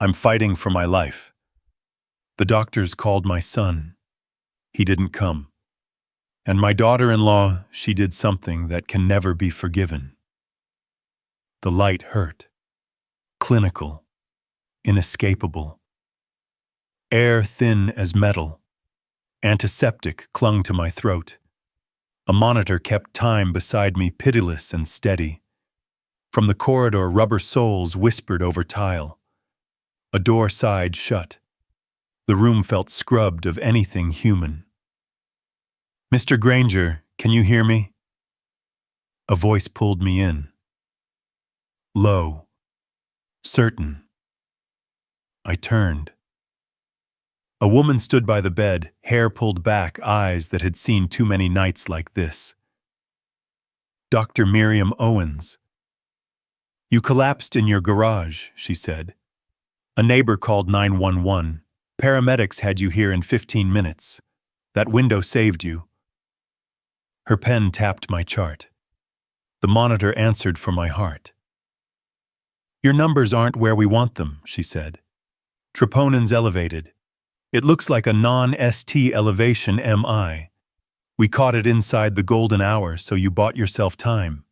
I'm fighting for my life. The doctors called my son. He didn't come. And my daughter-in-law, she did something that can never be forgiven. The light hurt. Clinical. Inescapable. Air thin as metal. Antiseptic clung to my throat. A monitor kept time beside me, pitiless and steady. From the corridor, rubber soles whispered over tile. A door sighed shut. The room felt scrubbed of anything human. "Mr. Granger, can you hear me?" A voice pulled me in. Low. Certain. I turned. A woman stood by the bed, hair pulled back, eyes that had seen too many nights like this. Dr. Miriam Owens. "You collapsed in your garage," she said. "A neighbor called 911. Paramedics had you here in 15 minutes. That window saved you." Her pen tapped my chart. The monitor answered for my heart. "Your numbers aren't where we want them," she said. "Troponins elevated. It looks like a non-ST elevation MI. We caught it inside the golden hour, so you bought yourself time."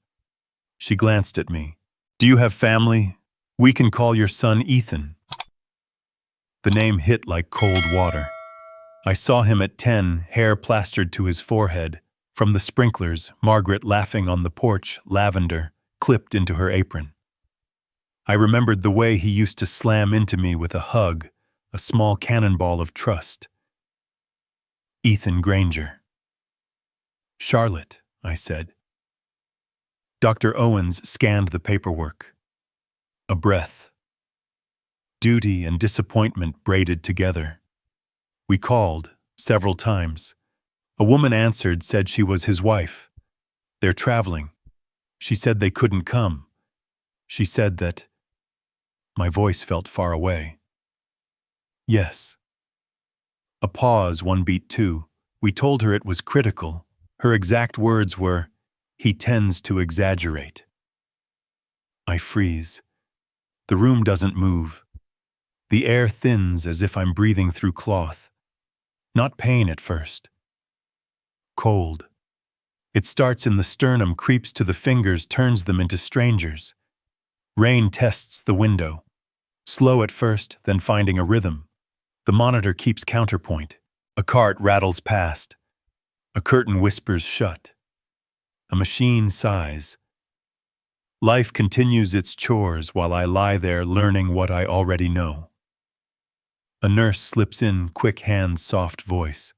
She glanced at me. "Do you have family? We can call your son Ethan." The name hit like cold water. I saw him at 10, hair plastered to his forehead. From the sprinklers, Margaret laughing on the porch, lavender, clipped into her apron. I remembered the way he used to slam into me with a hug, a small cannonball of trust. Ethan Granger. "Charlotte," I said. Dr. Owens scanned the paperwork. A breath. Duty and disappointment braided together. We called, several times. A woman answered, said she was his wife. "They're traveling." She said they couldn't come. She said that... My voice felt far away. "Yes." A pause, one beat two. We told her it was critical. Her exact words were, "He tends to exaggerate." I freeze. The room doesn't move. The air thins as if I'm breathing through cloth. Not pain at first. Cold. It starts in the sternum, creeps to the fingers, turns them into strangers. Rain tests the window. Slow at first, then finding a rhythm. The monitor keeps counterpoint. A cart rattles past. A curtain whispers shut. A machine sighs. Life continues its chores while I lie there learning what I already know. A nurse slips in, quick hands, soft voice.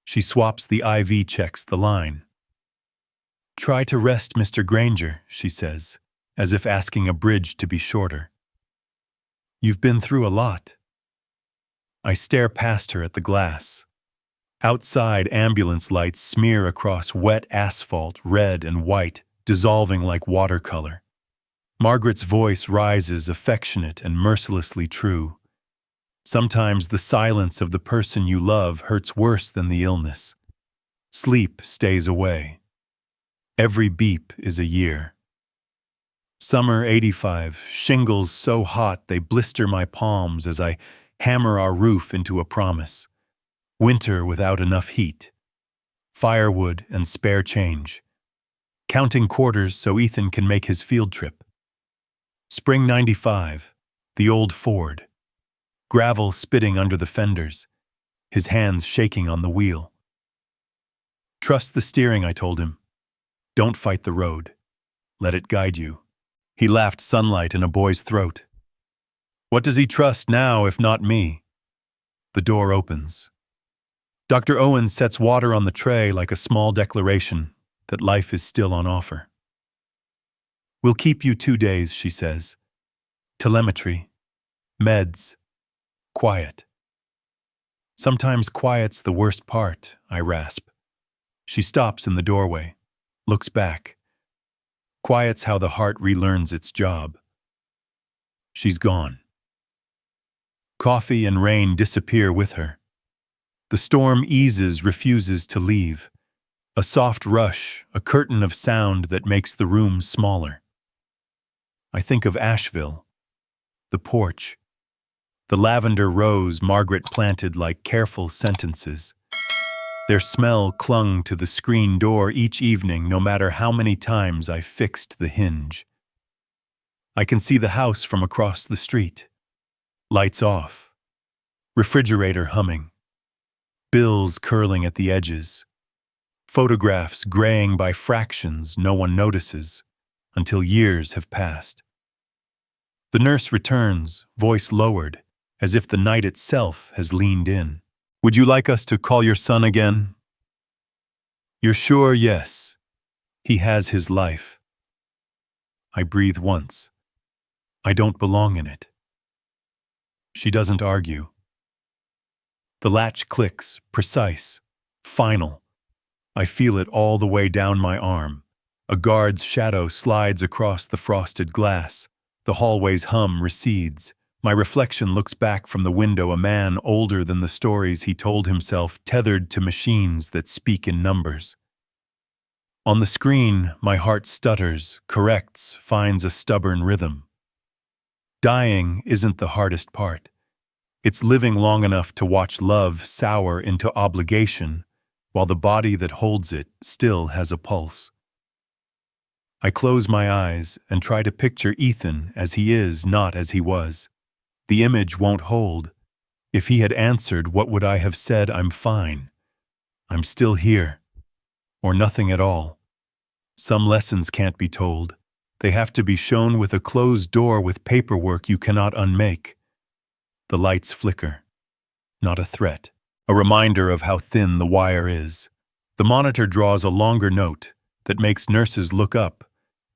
She swaps the IV, checks the line. "Try to rest, Mr. Granger," she says, as if asking a bridge to be shorter. "You've been through a lot." I stare past her at the glass. Outside, ambulance lights smear across wet asphalt, red and white, dissolving like watercolor. Margaret's voice rises, affectionate and mercilessly true. Sometimes the silence of the person you love hurts worse than the illness. Sleep stays away. Every beep is a year. Summer 85, shingles so hot they blister my palms as I hammer our roof into a promise. Winter without enough heat. Firewood and spare change. Counting quarters so Ethan can make his field trip. Spring 95, the old Ford. Gravel spitting under the fenders, his hands shaking on the wheel. "Trust the steering," I told him. "Don't fight the road. Let it guide you." He laughed, sunlight in a boy's throat. What does he trust now if not me? The door opens. Dr. Owens sets water on the tray like a small declaration that life is still on offer. "We'll keep you 2 days," she says. "Telemetry. Meds. Quiet." "Sometimes quiet's the worst part," I rasp. She stops in the doorway, looks back. Quiet's how the heart relearns its job. She's gone. Coffee and rain disappear with her. The storm eases, refuses to leave. A soft rush, a curtain of sound that makes the room smaller. I think of Asheville, the porch, The lavender rose Margaret planted like careful sentences. Their smell clung to the screen door each evening, no matter how many times I fixed the hinge. I can see the house from across the street. Lights off. Refrigerator humming. Bills curling at the edges. Photographs graying by fractions no one notices until years have passed. The nurse returns, voice lowered, as if the night itself has leaned in. "Would you like us to call your son again?" "You're sure?" "Yes. He has his life." I breathe once. I don't belong in it. She doesn't argue. The latch clicks, precise, final. I feel it all the way down my arm. A guard's shadow slides across the frosted glass. The hallway's hum recedes. My reflection looks back from the window, a man older than the stories he told himself, tethered to machines that speak in numbers. On the screen, my heart stutters, corrects, finds a stubborn rhythm. Dying isn't the hardest part. It's living long enough to watch love sour into obligation, while the body that holds it still has a pulse. I close my eyes and try to picture Ethan as he is, not as he was. The image won't hold. If he had answered, what would I have said? "I'm fine. I'm still here." Or nothing at all. Some lessons can't be told. They have to be shown with a closed door, with paperwork you cannot unmake. The lights flicker. Not a threat. A reminder of how thin the wire is. The monitor draws a longer note that makes nurses look up,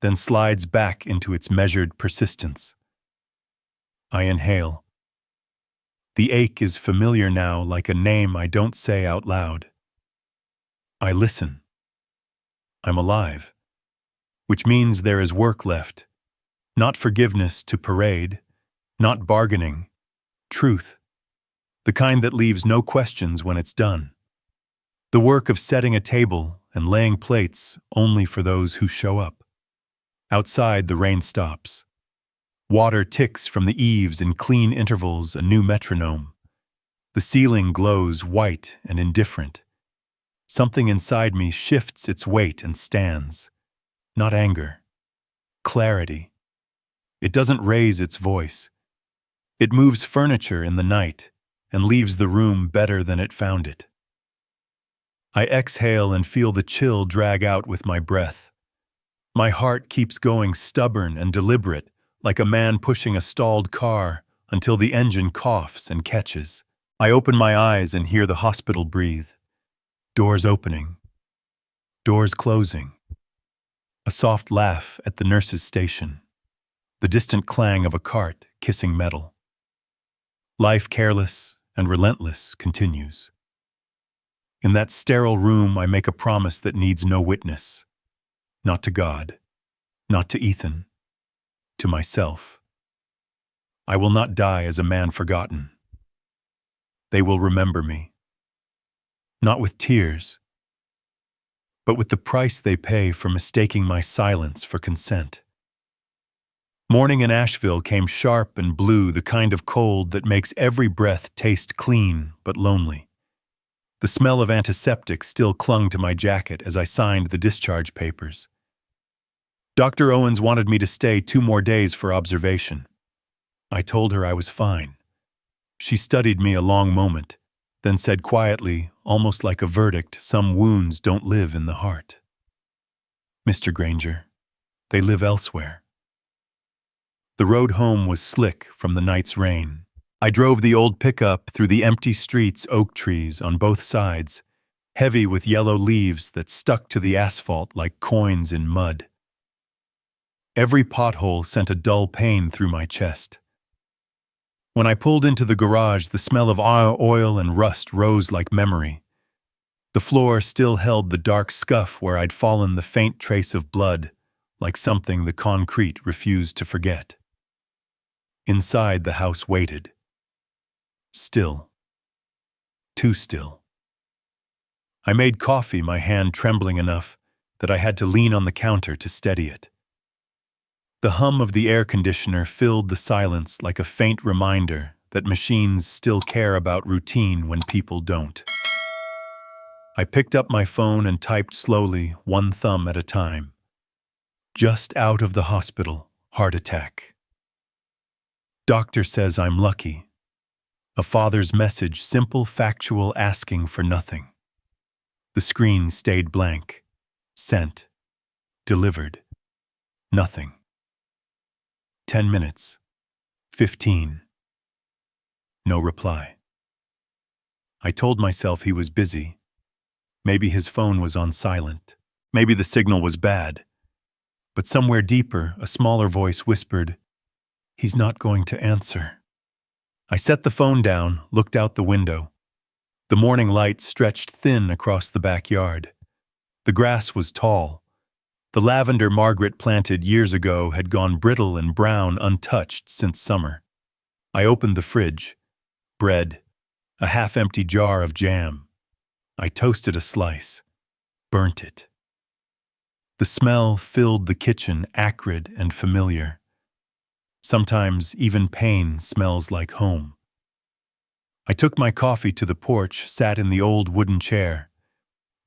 then slides back into its measured persistence. I inhale. The ache is familiar now, like a name I don't say out loud. I listen. I'm alive, which means there is work left. Not forgiveness to parade, not bargaining, truth, the kind that leaves no questions when it's done. The work of setting a table and laying plates only for those who show up. Outside, the rain stops. Water ticks from the eaves in clean intervals, a new metronome. The ceiling glows white and indifferent. Something inside me shifts its weight and stands. Not anger. Clarity. It doesn't raise its voice. It moves furniture in the night and leaves the room better than it found it. I exhale and feel the chill drag out with my breath. My heart keeps going, stubborn and deliberate, like a man pushing a stalled car until the engine coughs and catches. I open my eyes and hear the hospital breathe. Doors opening. Doors closing. A soft laugh at the nurse's station. The distant clang of a cart kissing metal. Life, careless and relentless, continues. In that sterile room, I make a promise that needs no witness. Not to God, not to Ethan, to myself. I will not die as a man forgotten. They will remember me. Not with tears, but with the price they pay for mistaking my silence for consent. Morning in Asheville came sharp and blue, the kind of cold that makes every breath taste clean but lonely. The smell of antiseptic still clung to my jacket as I signed the discharge papers. Dr. Owens wanted me to stay 2 more days for observation. I told her I was fine. She studied me a long moment, then said quietly, almost like a verdict, "Some wounds don't live in the heart. Mr. Granger, they live elsewhere." The road home was slick from the night's rain. I drove the old pickup through the empty streets, oak trees on both sides, heavy with yellow leaves that stuck to the asphalt like coins in mud. Every pothole sent a dull pain through my chest. When I pulled into the garage, the smell of oil and rust rose like memory. The floor still held the dark scuff where I'd fallen, the faint trace of blood, like something the concrete refused to forget. Inside, the house waited. Still. Too still. I made coffee, my hand trembling enough that I had to lean on the counter to steady it. The hum of the air conditioner filled the silence like a faint reminder that machines still care about routine when people don't. I picked up my phone and typed slowly, one thumb at a time. Just out of the hospital, heart attack. Doctor says I'm lucky. A father's message, simple, factual, asking for nothing. The screen stayed blank. Sent. Delivered. Nothing. 10 minutes. 15. No reply. I told myself he was busy. Maybe his phone was on silent. Maybe the signal was bad. But somewhere deeper, a smaller voice whispered, "He's not going to answer." I set the phone down, looked out the window. The morning light stretched thin across the backyard. The grass was tall. The lavender Margaret planted years ago had gone brittle and brown, untouched since summer. I opened the fridge. Bread. A half-empty jar of jam. I toasted a slice. Burnt it. The smell filled the kitchen, acrid and familiar. Sometimes even pain smells like home. I took my coffee to the porch, sat in the old wooden chair.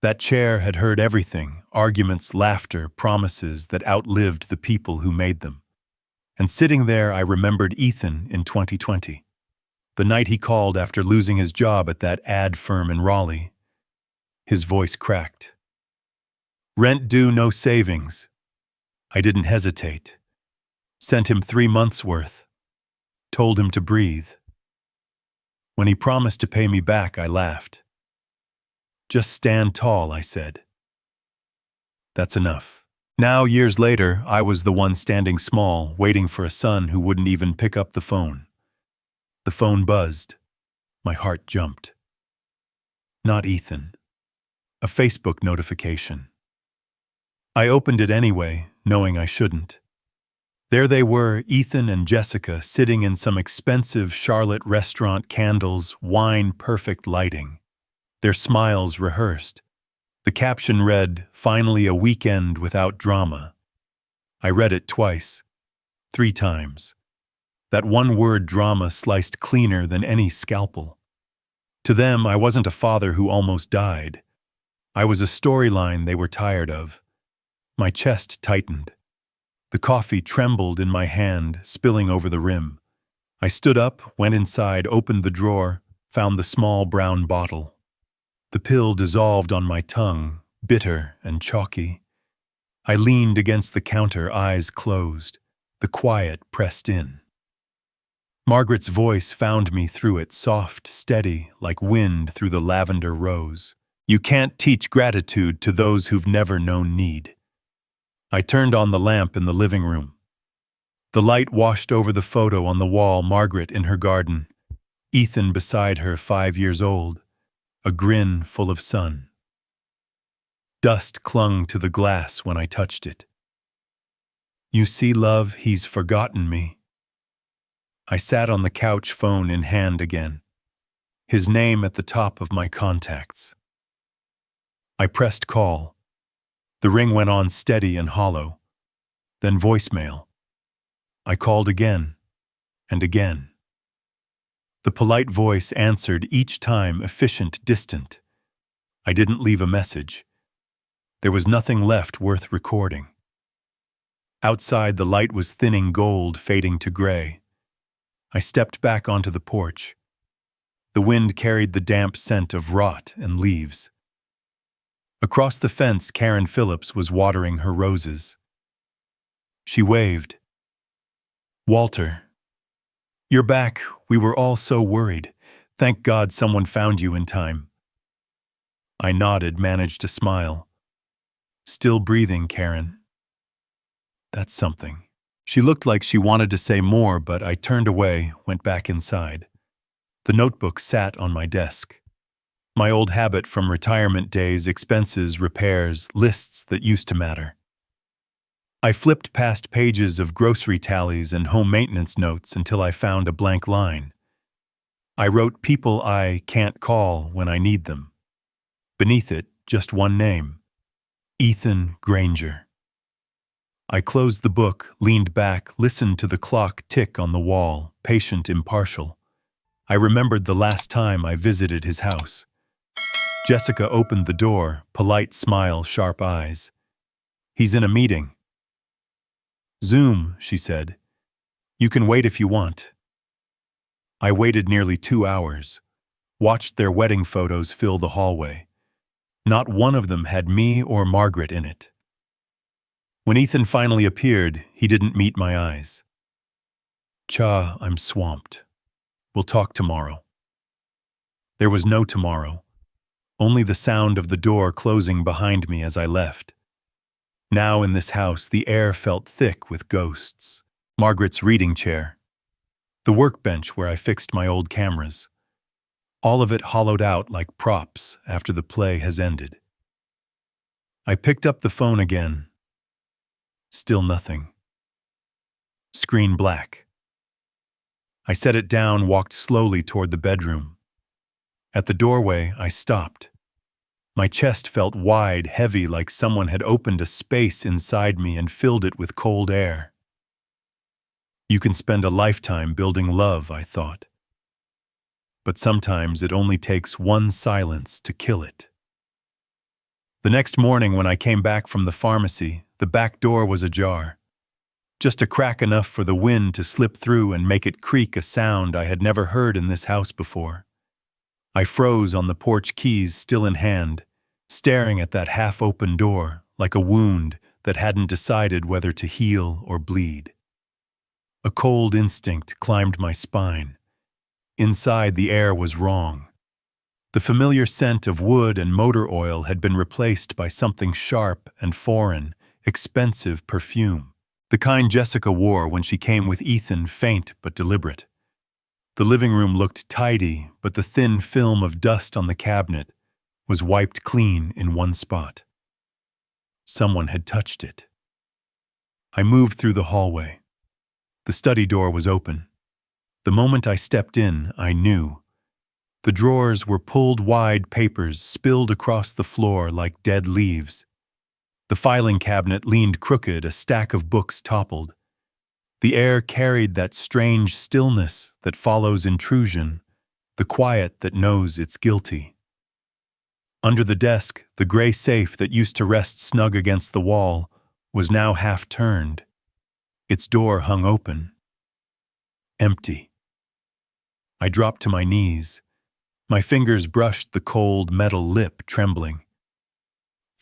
That chair had heard everything, arguments, laughter, promises that outlived the people who made them. And sitting there, I remembered Ethan in 2020. The night he called after losing his job at that ad firm in Raleigh. His voice cracked. Rent due, no savings. I didn't hesitate. Sent him 3 months' worth. Told him to breathe. When he promised to pay me back, I laughed. Just stand tall, I said. That's enough. Now, years later, I was the one standing small, waiting for a son who wouldn't even pick up the phone. The phone buzzed. My heart jumped. Not Ethan. A Facebook notification. I opened it anyway, knowing I shouldn't. There they were, Ethan and Jessica, sitting in some expensive Charlotte restaurant, candles, wine, perfect lighting. Their smiles rehearsed. The caption read, "Finally a weekend without drama." I read it twice, 3 times. That one word drama sliced cleaner than any scalpel. To them, I wasn't a father who almost died. I was a storyline they were tired of. My chest tightened. The coffee trembled in my hand, spilling over the rim. I stood up, went inside, opened the drawer, found the small brown bottle. The pill dissolved on my tongue, bitter and chalky. I leaned against the counter, eyes closed. The quiet pressed in. Margaret's voice found me through it, soft, steady, like wind through the lavender rose. You can't teach gratitude to those who've never known need. I turned on the lamp in the living room. The light washed over the photo on the wall, Margaret in her garden, Ethan beside her, 5 years old, a grin full of sun. Dust clung to the glass when I touched it. You see, love, he's forgotten me. I sat on the couch, phone in hand again. His name at the top of my contacts. I pressed call. The ring went on steady and hollow. Then voicemail. I called again and again. The polite voice answered, each time efficient, distant. I didn't leave a message. There was nothing left worth recording. Outside, the light was thinning gold, fading to gray. I stepped back onto the porch. The wind carried the damp scent of rot and leaves. Across the fence, Karen Phillips was watering her roses. She waved. Walter, you're back. We were all so worried. Thank God someone found you in time. I nodded, managed to smile. Still breathing, Karen. That's something. She looked like she wanted to say more, but I turned away, went back inside. The notebook sat on my desk. My old habit from retirement days, expenses, repairs, lists that used to matter. I flipped past pages of grocery tallies and home maintenance notes until I found a blank line. I wrote people I can't call when I need them. Beneath it, just one name. Ethan Granger. I closed the book, leaned back, listened to the clock tick on the wall, patient, impartial. I remembered the last time I visited his house. Jessica opened the door, polite smile, sharp eyes. "He's in a meeting." "Zoom," she said. "You can wait if you want." I waited nearly 2 hours, watched their wedding photos fill the hallway. Not one of them had me or Margaret in it. When Ethan finally appeared, he didn't meet my eyes. "Cha, I'm swamped. We'll talk tomorrow." There was no tomorrow, only the sound of the door closing behind me as I left. Now in this house, the air felt thick with ghosts. Margaret's reading chair, the workbench where I fixed my old cameras, all of it hollowed out like props after the play has ended. I picked up the phone again. Still nothing. Screen black. I set it down, walked slowly toward the bedroom. At the doorway, I stopped. My chest felt wide, heavy, like someone had opened a space inside me and filled it with cold air. You can spend a lifetime building love, I thought. But sometimes it only takes one silence to kill it. The next morning when I came back from the pharmacy, the back door was ajar. Just a crack enough for the wind to slip through and make it creak, a sound I had never heard in this house before. I froze on the porch, keys still in hand, staring at that half-open door like a wound that hadn't decided whether to heal or bleed. A cold instinct climbed my spine. Inside, the air was wrong. The familiar scent of wood and motor oil had been replaced by something sharp and foreign, expensive perfume. The kind Jessica wore when she came with Ethan, faint but deliberate. The living room looked tidy, but the thin film of dust on the cabinet was wiped clean in one spot. Someone had touched it. I moved through the hallway. The study door was open. The moment I stepped in, I knew. The drawers were pulled wide, papers spilled across the floor like dead leaves. The filing cabinet leaned crooked, a stack of books toppled. The air carried that strange stillness that follows intrusion, the quiet that knows it's guilty. Under the desk, the gray safe that used to rest snug against the wall was now half turned. Its door hung open. Empty. I dropped to my knees. My fingers brushed the cold metal lip, trembling.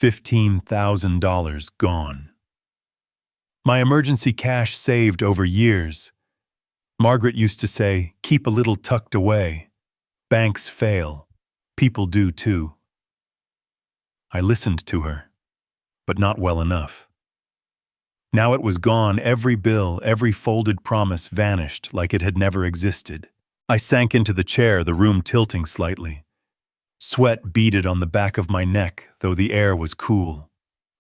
$15,000 gone. My emergency cash saved over years. Margaret used to say, "Keep a little tucked away. Banks fail. People do too." I listened to her, but not well enough. Now it was gone. Every bill, every folded promise vanished like it had never existed. I sank into the chair, the room tilting slightly. Sweat beaded on the back of my neck, though the air was cool.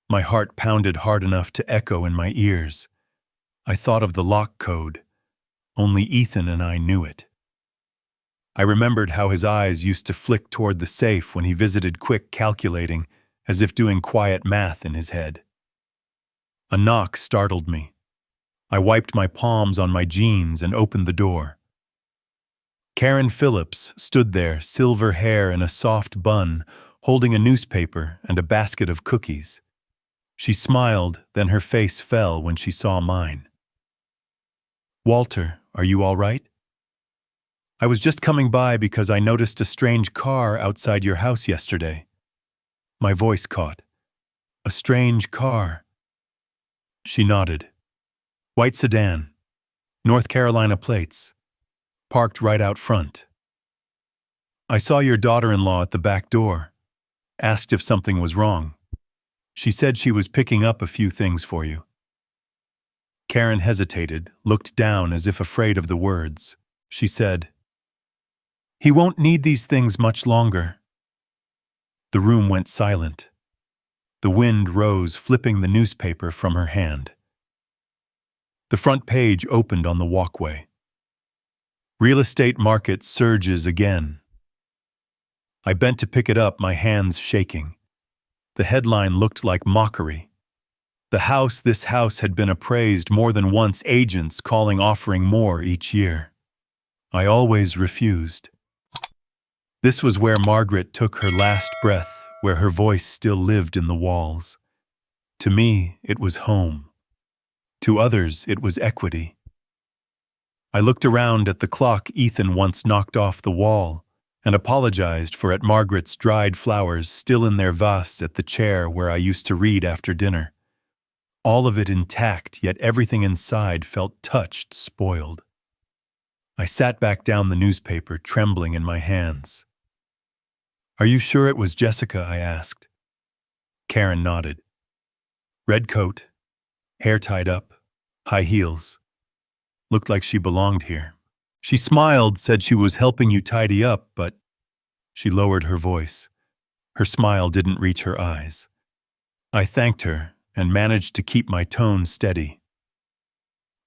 My heart pounded hard enough to echo in my ears. I thought of the lock code. Only Ethan and I knew it. I remembered how his eyes used to flick toward the safe when he visited, quick, calculating, as if doing quiet math in his head. A knock startled me. I wiped my palms on my jeans and opened the door. Karen Phillips stood there, silver hair in a soft bun, holding a newspaper and a basket of cookies. She smiled, then her face fell when she saw mine. "Walter, are you all right? I was just coming by because I noticed a strange car outside your house yesterday." My voice caught. "A strange car." She nodded. "White sedan, North Carolina plates, parked right out front. I saw your daughter-in-law at the back door. Asked if something was wrong. She said she was picking up a few things for you." Karen hesitated, looked down as if afraid of the words. She said, "He won't need these things much longer." The room went silent. The wind rose, flipping the newspaper from her hand. The front page opened on the walkway. "Real estate market surges again." I bent to pick it up, my hands shaking. The headline looked like mockery. This house had been appraised more than once, agents calling, offering more each year. I always refused. This was where Margaret took her last breath, where her voice still lived in the walls. To me, it was home. To others, it was equity. I looked around at the clock Ethan once knocked off the wall and apologized for at Margaret's dried flowers still in their vase at the chair where I used to read after dinner. All of it intact, yet everything inside felt touched, spoiled. I sat back down the newspaper, trembling in my hands. "Are you sure it was Jessica?" I asked. Karen nodded. Red coat, hair tied up, high heels. Looked like she belonged here. She smiled, said she was helping you tidy up, but she lowered her voice. Her smile didn't reach her eyes. I thanked her and managed to keep my tone steady.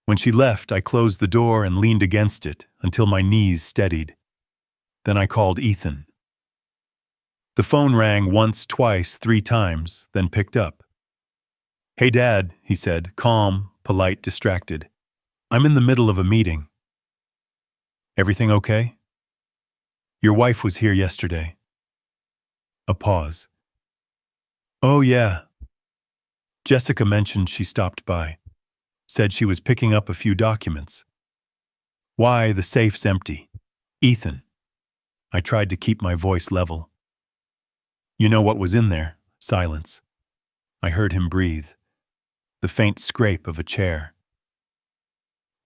When she left, I closed the door and leaned against it until my knees steadied. Then I called Ethan. The phone rang once, twice, 3 times, then picked up. "Hey, Dad," he said, calm, polite, distracted. "I'm in the middle of a meeting." "Everything okay?" "Your wife was here yesterday." A pause. "Oh, yeah. Jessica mentioned she stopped by. Said she was picking up a few documents." "Why, the safe's empty." "Ethan." I tried to keep my voice level. "You know what was in there?" Silence. I heard him breathe. The faint scrape of a chair.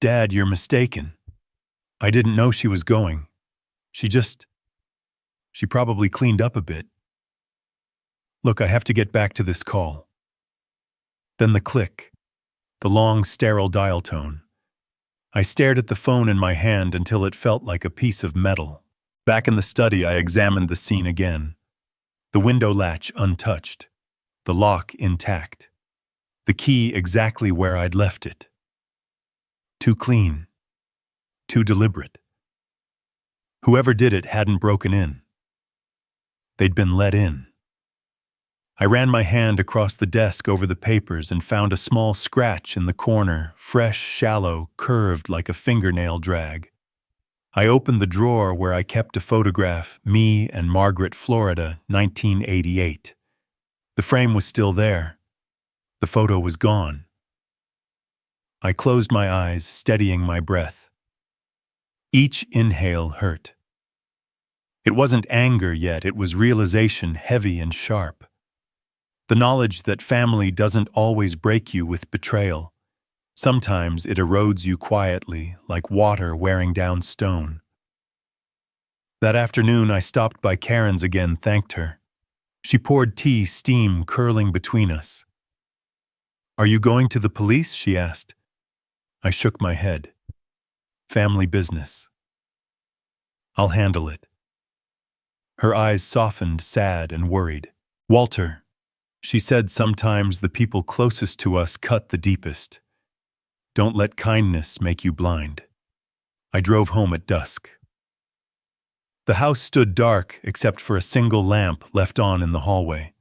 "Dad, you're mistaken. I didn't know she was going. She probably cleaned up a bit. Look, I have to get back to this call." Then the click, the long, sterile dial tone. I stared at the phone in my hand until it felt like a piece of metal. Back in the study, I examined the scene again. The window latch untouched, the lock intact, the key exactly where I'd left it. Too clean, too deliberate. Whoever did it hadn't broken in. They'd been let in. I ran my hand across the desk over the papers and found a small scratch in the corner, fresh, shallow, curved like a fingernail drag. I opened the drawer where I kept a photograph, me and Margaret, Florida, 1988. The frame was still there. The photo was gone. I closed my eyes, steadying my breath. Each inhale hurt. It wasn't anger yet, it was realization, heavy and sharp. The knowledge that family doesn't always break you with betrayal. Sometimes it erodes you quietly, like water wearing down stone. That afternoon, I stopped by Karen's again, thanked her. She poured tea, steam curling between us. "Are you going to the police?" she asked. I shook my head. "Family business. I'll handle it." Her eyes softened, sad and worried. "Walter," she said, "sometimes the people closest to us cut the deepest. Don't let kindness make you blind." I drove home at dusk. The house stood dark except for a single lamp left on in the hallway.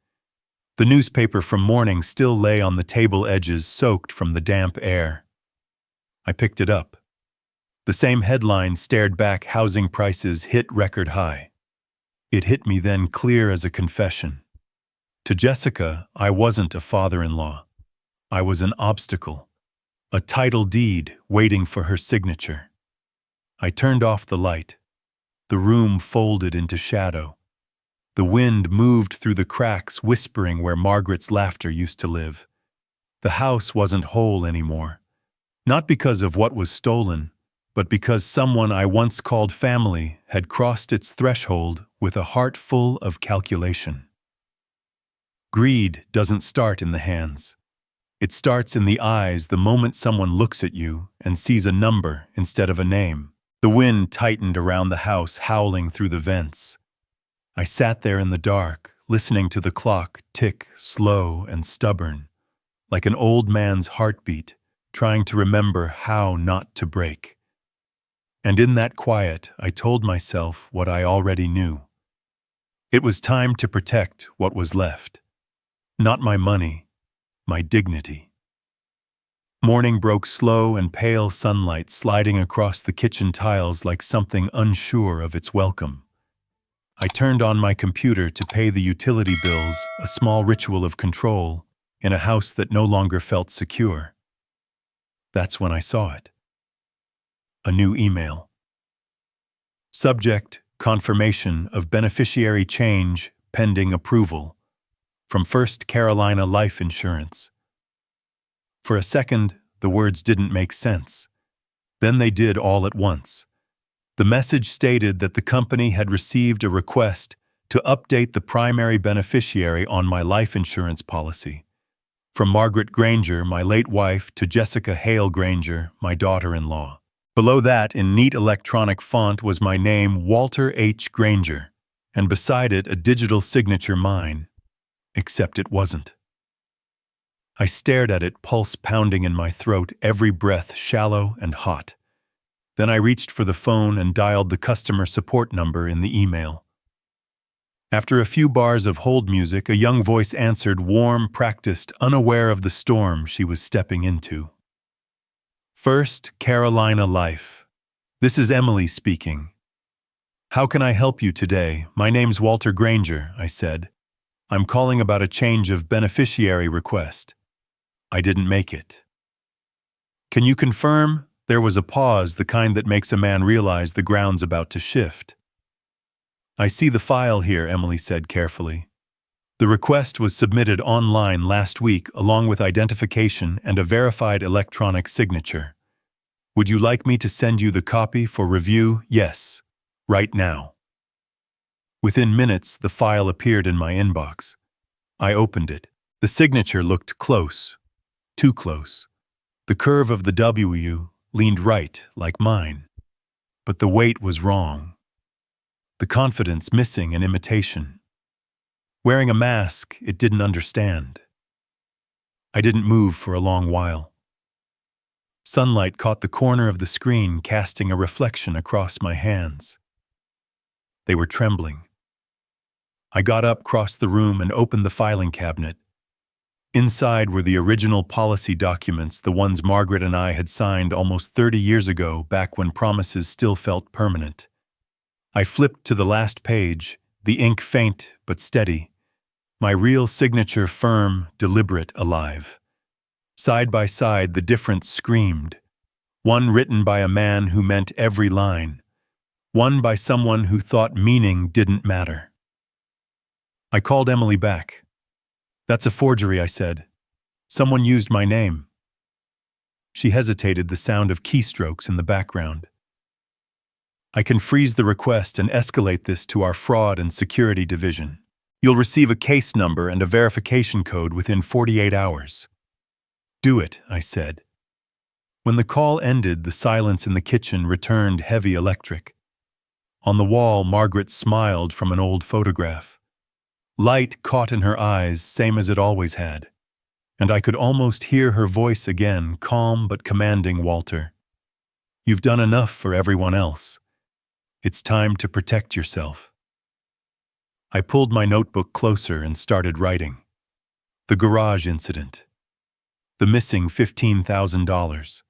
The newspaper from morning still lay on the table edges, soaked from the damp air. I picked it up. The same headline stared back, "Housing prices hit record high." It hit me then, clear as a confession. To Jessica, I wasn't a father-in-law. I was an obstacle. A title deed waiting for her signature. I turned off the light. The room folded into shadow. The wind moved through the cracks, whispering where Margaret's laughter used to live. The house wasn't whole anymore. Not because of what was stolen, but because someone I once called family had crossed its threshold with a heart full of calculation. Greed doesn't start in the hands. It starts in the eyes the moment someone looks at you and sees a number instead of a name. The wind tightened around the house, howling through the vents. I sat there in the dark, listening to the clock tick, slow and stubborn, like an old man's heartbeat, trying to remember how not to break. And in that quiet, I told myself what I already knew. It was time to protect what was left. Not my money, my dignity. Morning broke slow and pale sunlight sliding across the kitchen tiles like something unsure of its welcome. I turned on my computer to pay the utility bills, a small ritual of control, in a house that no longer felt secure. That's when I saw it. A new email. Subject: confirmation of beneficiary change pending approval. From First Carolina Life Insurance. For a second, the words didn't make sense. Then they did all at once. The message stated that the company had received a request to update the primary beneficiary on my life insurance policy. From Margaret Granger, my late wife, to Jessica Hale Granger, my daughter-in-law. Below that, in neat electronic font, was my name, Walter H. Granger, and beside it a digital signature mine. Except it wasn't. I stared at it, pulse pounding in my throat, every breath shallow and hot. Then I reached for the phone and dialed the customer support number in the email. After a few bars of hold music, a young voice answered, warm, practiced, unaware of the storm she was stepping into. First Carolina Life. This is Emily speaking. How can I help you today? My name's Walter Granger, I said. I'm calling about a change of beneficiary request. I didn't make it. Can you confirm? There was a pause, the kind that makes a man realize the ground's about to shift. I see the file here, Emily said carefully. The request was submitted online last week along with identification and a verified electronic signature. Would you like me to send you the copy for review? Yes, right now. Within minutes, the file appeared in my inbox. I opened it. The signature looked close, too close. The curve of the W leaned right, like mine. But the weight was wrong. The confidence missing an imitation. Wearing a mask it didn't understand. I didn't move for a long while. Sunlight caught the corner of the screen, casting a reflection across my hands. They were trembling. I got up, crossed the room, and opened the filing cabinet. Inside were the original policy documents, the ones Margaret and I had signed almost 30 years ago, back when promises still felt permanent. I flipped to the last page, the ink faint but steady. My real signature firm, deliberate, alive. Side by side, the difference screamed. One written by a man who meant every line. One by someone who thought meaning didn't matter. I called Emily back. That's a forgery, I said. Someone used my name. She hesitated, the sound of keystrokes in the background. I can freeze the request and escalate this to our fraud and security division. You'll receive a case number and a verification code within 48 hours. Do it, I said. When the call ended, the silence in the kitchen returned heavy electric. On the wall, Margaret smiled from an old photograph. Light caught in her eyes, same as it always had. And I could almost hear her voice again, calm but commanding. Walter, you've done enough for everyone else. It's time to protect yourself. I pulled my notebook closer and started writing. The garage incident. The missing $15,000.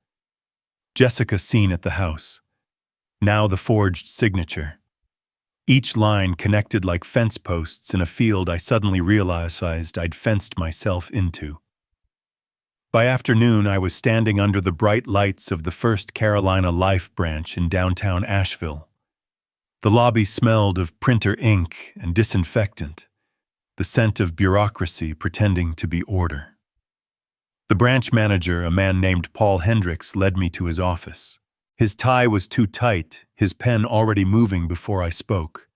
Jessica seen at the house. Now the forged signature. Each line connected like fence posts in a field I suddenly realized I'd fenced myself into. By afternoon, I was standing under the bright lights of the First Carolina Life branch in downtown Asheville. The lobby smelled of printer ink and disinfectant, the scent of bureaucracy pretending to be order. The branch manager, a man named Paul Hendricks, led me to his office. His tie was too tight, his pen already moving before I spoke.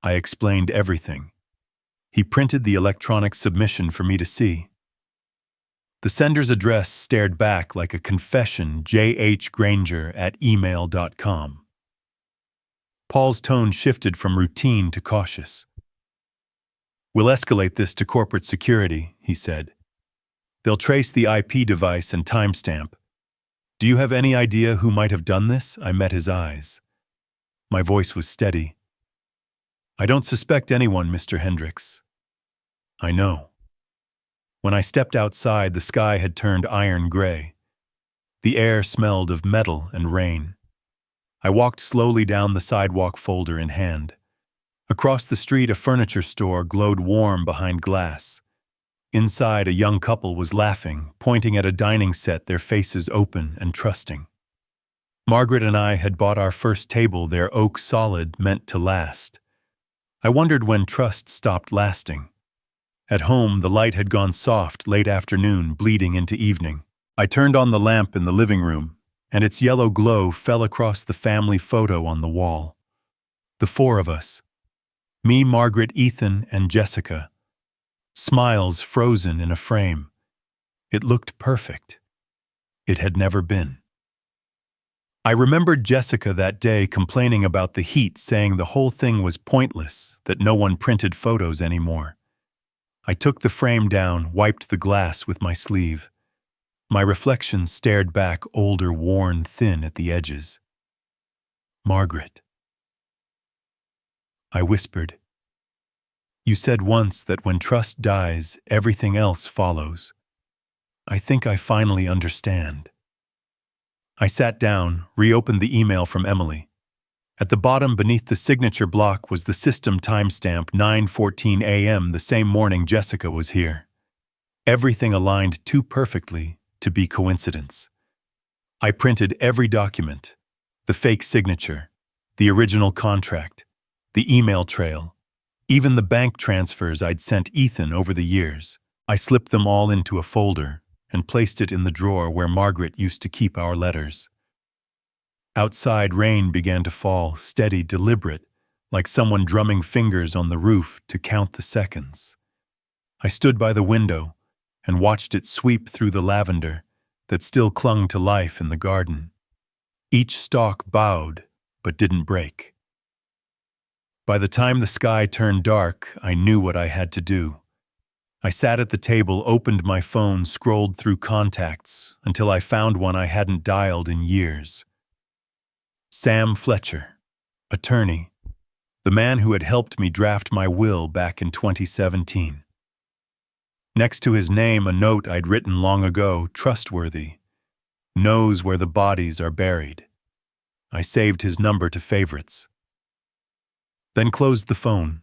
I explained everything. He printed the electronic submission for me to see. The sender's address stared back like a confession, jhgranger@email.com. Paul's tone shifted from routine to cautious. We'll escalate this to corporate security, he said. They'll trace the IP device and timestamp. Do you have any idea who might have done this? I met his eyes. My voice was steady. I don't suspect anyone, Mr. Hendricks. I know. When I stepped outside, the sky had turned iron gray. The air smelled of metal and rain. I walked slowly down the sidewalk, folder in hand. Across the street, a furniture store glowed warm behind glass. Inside, a young couple was laughing, pointing at a dining set, their faces open and trusting. Margaret and I had bought our first table there, oak solid, meant to last. I wondered when trust stopped lasting. At home, the light had gone soft, late afternoon, bleeding into evening. I turned on the lamp in the living room, and its yellow glow fell across the family photo on the wall. The four of us. Me, Margaret, Ethan, and Jessica. Smiles frozen in a frame. It looked perfect. It had never been. I remembered Jessica that day complaining about the heat, saying the whole thing was pointless, that no one printed photos anymore. I took the frame down, wiped the glass with my sleeve. My reflection stared back, older, worn, thin at the edges. Margaret. I whispered. You said once that when trust dies, everything else follows. I think I finally understand. I sat down, reopened the email from Emily. At the bottom beneath the signature block was the system timestamp, 9:14 a.m. the same morning Jessica was here. Everything aligned too perfectly to be coincidence. I printed every document, the fake signature, the original contract, the email trail, even the bank transfers I'd sent Ethan over the years. I slipped them all into a folder and placed it in the drawer where Margaret used to keep our letters. Outside, rain began to fall, steady, deliberate, like someone drumming fingers on the roof to count the seconds. I stood by the window and watched it sweep through the lavender that still clung to life in the garden. Each stalk bowed, but didn't break. By the time the sky turned dark, I knew what I had to do. I sat at the table, opened my phone, scrolled through contacts until I found one I hadn't dialed in years. Sam Fletcher, attorney, the man who had helped me draft my will back in 2017. Next to his name, a note I'd written long ago, trustworthy, knows where the bodies are buried. I saved his number to favorites. Then closed the phone.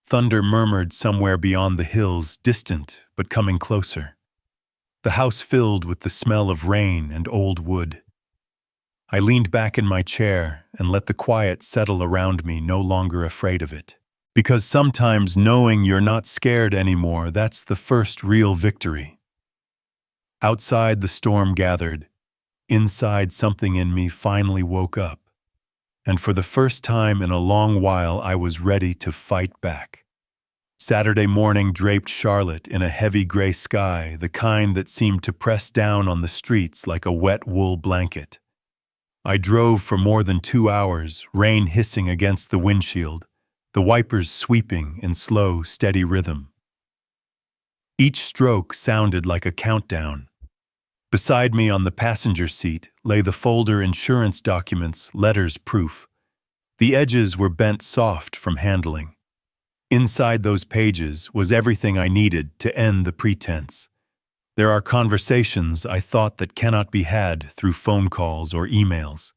Thunder murmured somewhere beyond the hills, distant but coming closer. The house filled with the smell of rain and old wood. I leaned back in my chair and let the quiet settle around me, no longer afraid of it. Because sometimes knowing you're not scared anymore, that's the first real victory. Outside, the storm gathered. Inside, something in me finally woke up. And for the first time in a long while, I was ready to fight back. Saturday morning draped Charlotte in a heavy gray sky, the kind that seemed to press down on the streets like a wet wool blanket. I drove for more than 2 hours, rain hissing against the windshield, the wipers sweeping in slow, steady rhythm. Each stroke sounded like a countdown. Beside me on the passenger seat lay the folder, insurance documents, letters, proof. The edges were bent soft from handling. Inside those pages was everything I needed to end the pretense. There are conversations I thought that cannot be had through phone calls or emails.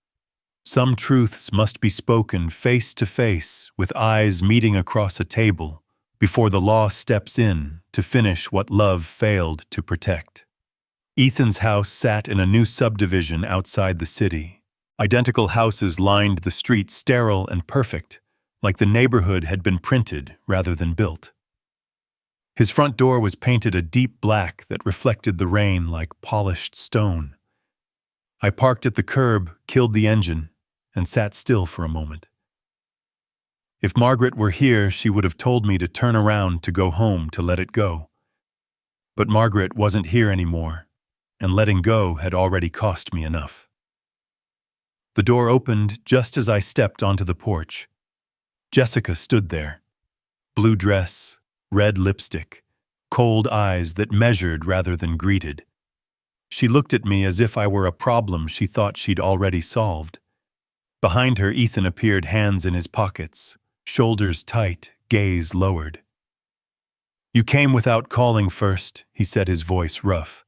Some truths must be spoken face to face, with eyes meeting across a table, before the law steps in to finish what love failed to protect. Ethan's house sat in a new subdivision outside the city. Identical houses lined the street, sterile and perfect, like the neighborhood had been printed rather than built. His front door was painted a deep black that reflected the rain like polished stone. I parked at the curb, killed the engine, and sat still for a moment. If Margaret were here, she would have told me to turn around, to go home, to let it go. But Margaret wasn't here anymore, and letting go had already cost me enough. The door opened just as I stepped onto the porch. Jessica stood there. Blue dress, red lipstick, cold eyes that measured rather than greeted. She looked at me as if I were a problem she thought she'd already solved. Behind her, Ethan appeared, hands in his pockets, shoulders tight, gaze lowered. "You came without calling first," he said, his voice rough.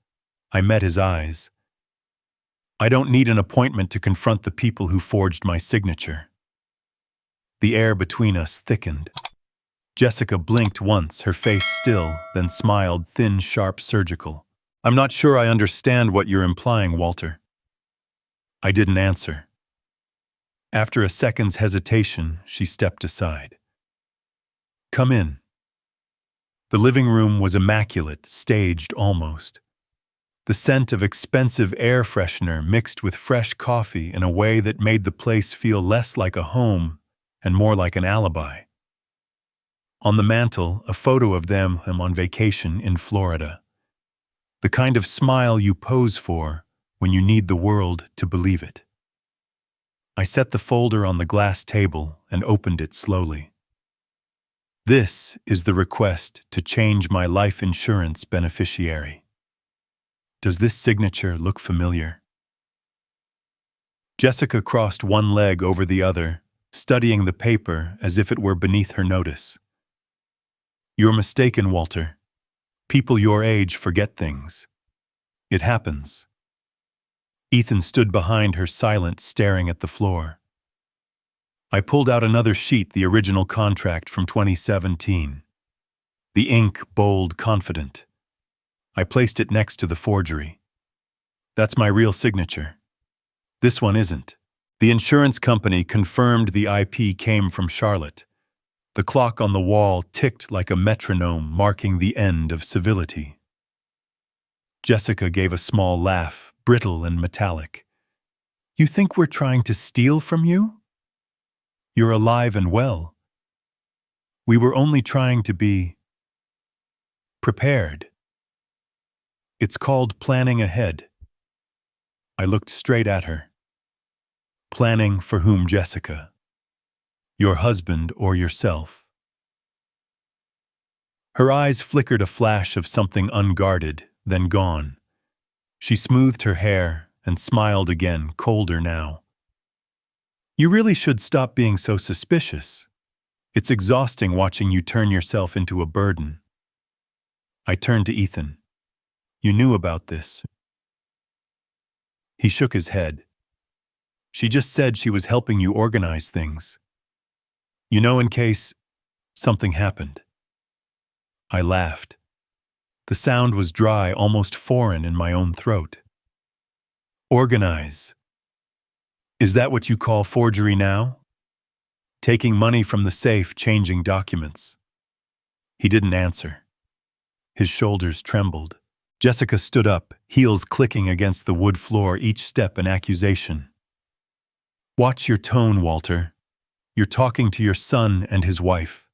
I met his eyes. I don't need an appointment to confront the people who forged my signature. The air between us thickened. Jessica blinked once, her face still, then smiled, thin, sharp, surgical. I'm not sure I understand what you're implying, Walter. I didn't answer. After a second's hesitation, she stepped aside. Come in. The living room was immaculate, staged almost. The scent of expensive air freshener mixed with fresh coffee in a way that made the place feel less like a home and more like an alibi. On the mantel, a photo of them on vacation in Florida. The kind of smile you pose for when you need the world to believe it. I set the folder on the glass table and opened it slowly. This is the request to change my life insurance beneficiary. Does this signature look familiar? Jessica crossed one leg over the other, studying the paper as if it were beneath her notice. You're mistaken, Walter. People your age forget things. It happens. Ethan stood behind her, silent, staring at the floor. I pulled out another sheet, the original contract from 2017. The ink bold, confident. I placed it next to the forgery. That's my real signature. This one isn't. The insurance company confirmed the IP came from Charlotte. The clock on the wall ticked like a metronome, marking the end of civility. Jessica gave a small laugh, brittle and metallic. You think we're trying to steal from you? You're alive and well. We were only trying to be prepared. It's called planning ahead. I looked straight at her. Planning for whom, Jessica? Your husband or yourself? Her eyes flickered a flash of something unguarded, then gone. She smoothed her hair and smiled again, colder now. You really should stop being so suspicious. It's exhausting watching you turn yourself into a burden. I turned to Ethan. You knew about this. He shook his head. She just said she was helping you organize things. You know, in case something happened. I laughed. The sound was dry, almost foreign in my own throat. Organize. Is that what you call forgery now? Taking money from the safe, changing documents. He didn't answer. His shoulders trembled. Jessica stood up, heels clicking against the wood floor, each step an accusation. Watch your tone, Walter. You're talking to your son and his wife.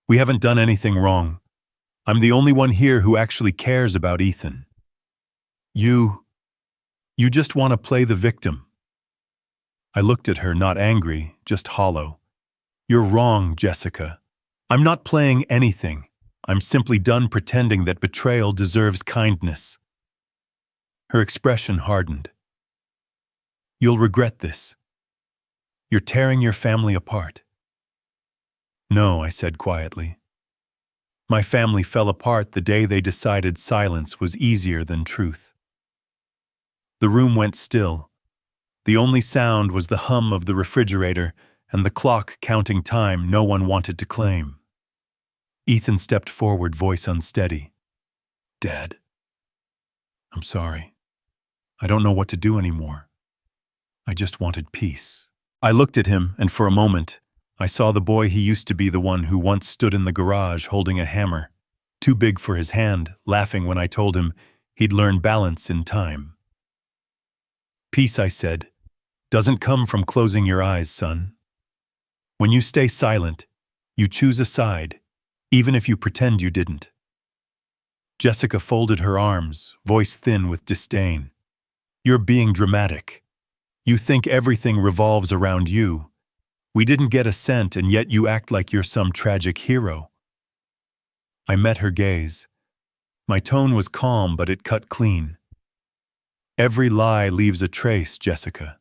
We haven't done anything wrong. I'm the only one here who actually cares about Ethan. You just want to play the victim. I looked at her, not angry, just hollow. You're wrong, Jessica. I'm not playing anything. I'm simply done pretending that betrayal deserves kindness. Her expression hardened. You'll regret this. You're tearing your family apart. No, I said quietly. My family fell apart the day they decided silence was easier than truth. The room went still. The only sound was the hum of the refrigerator and the clock counting time no one wanted to claim. Ethan stepped forward, voice unsteady. Dad, I'm sorry. I don't know what to do anymore. I just wanted peace. I looked at him, and for a moment, I saw the boy he used to be, the one who once stood in the garage holding a hammer, too big for his hand, laughing when I told him he'd learn balance in time. Peace, I said, doesn't come from closing your eyes, son. When you stay silent, you choose a side, even if you pretend you didn't. Jessica folded her arms, voice thin with disdain. You're being dramatic. You think everything revolves around you. We didn't get a cent, and yet you act like you're some tragic hero. I met her gaze. My tone was calm, but it cut clean. Every lie leaves a trace, Jessica.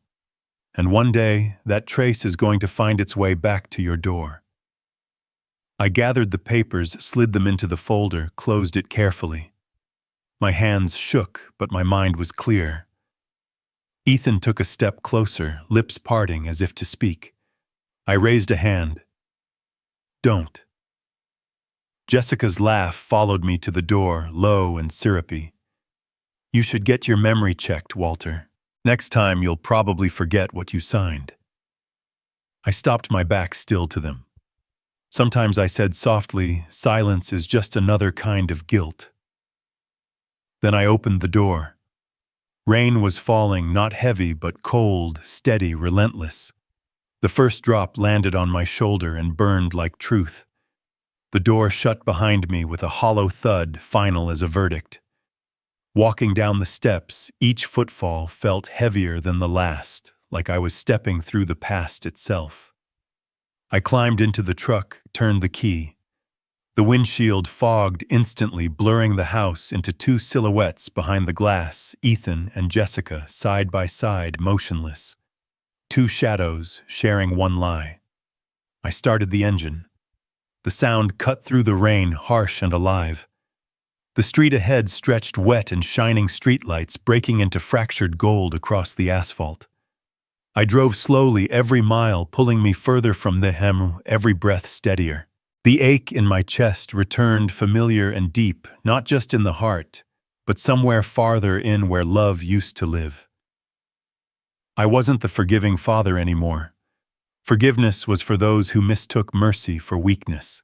And one day, that trace is going to find its way back to your door. I gathered the papers, slid them into the folder, closed it carefully. My hands shook, but my mind was clear. Ethan took a step closer, lips parting as if to speak. I raised a hand. Don't. Jessica's laugh followed me to the door, low and syrupy. You should get your memory checked, Walter. Next time you'll probably forget what you signed. I stopped my back still to them. Sometimes I said softly, silence is just another kind of guilt. Then I opened the door. Rain was falling, not heavy, but cold, steady, relentless. The first drop landed on my shoulder and burned like truth. The door shut behind me with a hollow thud, final as a verdict. Walking down the steps, each footfall felt heavier than the last, like I was stepping through the past itself. I climbed into the truck, turned the key. The windshield fogged instantly, blurring the house into two silhouettes behind the glass, Ethan and Jessica, side by side, motionless. Two shadows sharing one lie. I started the engine. The sound cut through the rain, harsh and alive. The street ahead stretched wet and shining streetlights breaking into fractured gold across the asphalt. I drove slowly every mile, pulling me further from the hem, every breath steadier. The ache in my chest returned familiar and deep, not just in the heart, but somewhere farther in where love used to live. I wasn't the forgiving father anymore. Forgiveness was for those who mistook mercy for weakness.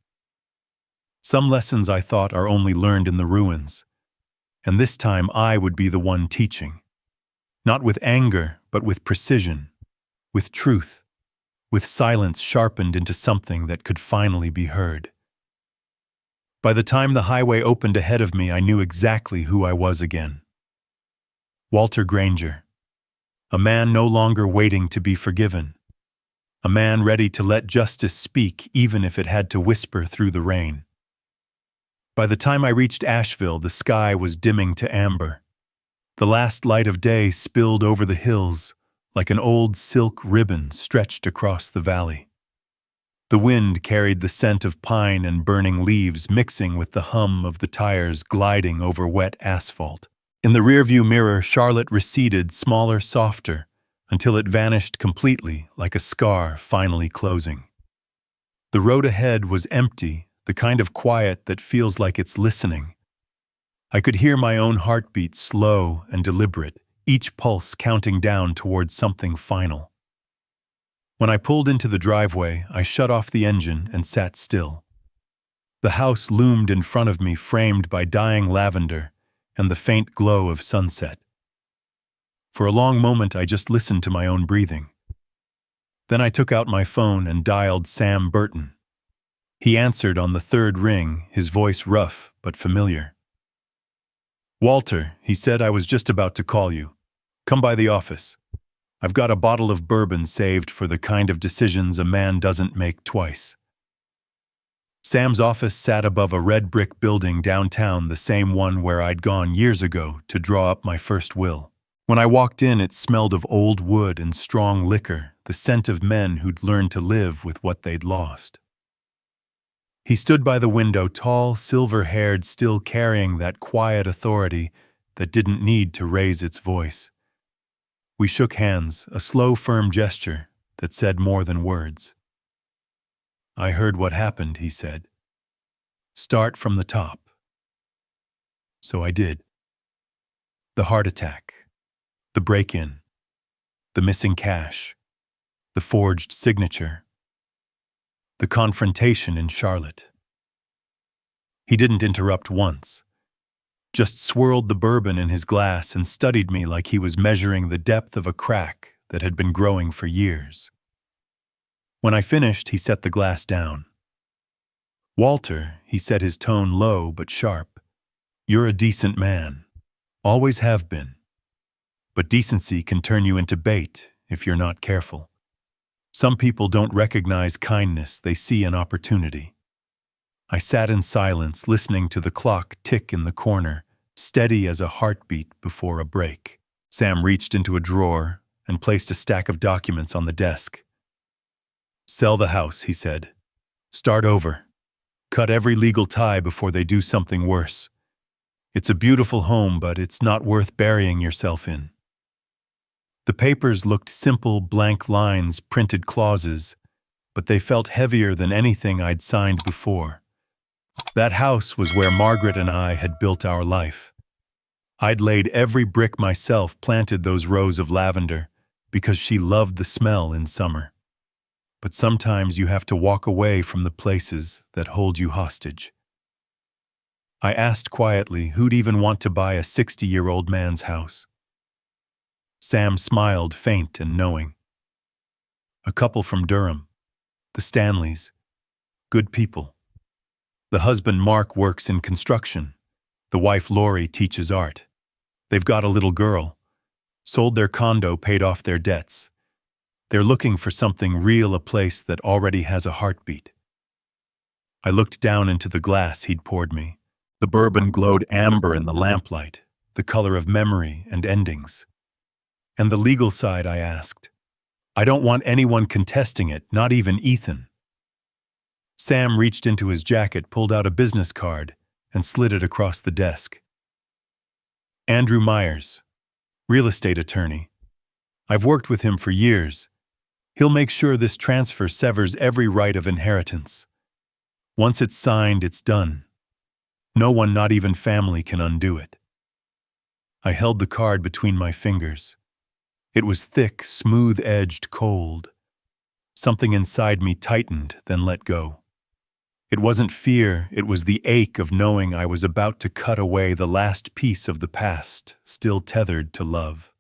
Some lessons I thought are only learned in the ruins, and this time I would be the one teaching. Not with anger, but with precision, with truth, with silence sharpened into something that could finally be heard. By the time the highway opened ahead of me, I knew exactly who I was again. Walter Granger, a man no longer waiting to be forgiven, a man ready to let justice speak even if it had to whisper through the rain. By the time I reached Asheville, the sky was dimming to amber. The last light of day spilled over the hills, like an old silk ribbon stretched across the valley. The wind carried the scent of pine and burning leaves, mixing with the hum of the tires gliding over wet asphalt. In the rearview mirror, Charlotte receded, smaller, softer, until it vanished completely, like a scar finally closing. The road ahead was empty, the kind of quiet that feels like it's listening. I could hear my own heartbeat, slow and deliberate, each pulse counting down towards something final. When I pulled into the driveway, I shut off the engine and sat still. The house loomed in front of me, framed by dying lavender and the faint glow of sunset. For a long moment, I just listened to my own breathing. Then I took out my phone and dialed Sam Burton. He answered on the third ring, his voice rough but familiar. "Walter," he said, "I was just about to call you. Come by the office. I've got a bottle of bourbon saved for the kind of decisions a man doesn't make twice." Sam's office sat above a red brick building downtown, the same one where I'd gone years ago to draw up my first will. When I walked in, it smelled of old wood and strong liquor, the scent of men who'd learned to live with what they'd lost. He stood by the window, tall, silver-haired, still carrying that quiet authority that didn't need to raise its voice. We shook hands, a slow, firm gesture that said more than words. "I heard what happened," he said. "Start from the top." So I did. The heart attack, the break-in, the missing cash, the forged signature, the confrontation in Charlotte. He didn't interrupt once, just swirled the bourbon in his glass and studied me like he was measuring the depth of a crack that had been growing for years. When I finished, he set the glass down. "Walter," he said, his tone low but sharp, "you're a decent man. Always have been. But decency can turn you into bait if you're not careful. Some people don't recognize kindness, they see an opportunity." I sat in silence, listening to the clock tick in the corner, steady as a heartbeat before a break. Sam reached into a drawer and placed a stack of documents on the desk. "Sell the house," he said. "Start over. Cut every legal tie before they do something worse. It's a beautiful home, but it's not worth burying yourself in." The papers looked simple, blank lines, printed clauses, but they felt heavier than anything I'd signed before. That house was where Margaret and I had built our life. I'd laid every brick myself, planted those rows of lavender, because she loved the smell in summer. But sometimes you have to walk away from the places that hold you hostage. I asked quietly who'd even want to buy a 60-year-old man's house. Sam smiled, faint and knowing. A couple from Durham, the Stanleys, good people. The husband Mark works in construction. The wife Lori teaches art. They've got a little girl. Sold their condo, paid off their debts. They're looking for something real, a place that already has a heartbeat. I looked down into the glass he'd poured me. The bourbon glowed amber in the lamplight, the color of memory and endings. And the legal side, I asked. I don't want anyone contesting it, not even Ethan. Sam reached into his jacket, pulled out a business card, and slid it across the desk. Andrew Myers, real estate attorney. I've worked with him for years. He'll make sure this transfer severs every right of inheritance. Once it's signed, it's done. No one, not even family, can undo it. I held the card between my fingers. It was thick, smooth-edged, cold. Something inside me tightened, then let go. It wasn't fear, it was the ache of knowing I was about to cut away the last piece of the past, still tethered to love.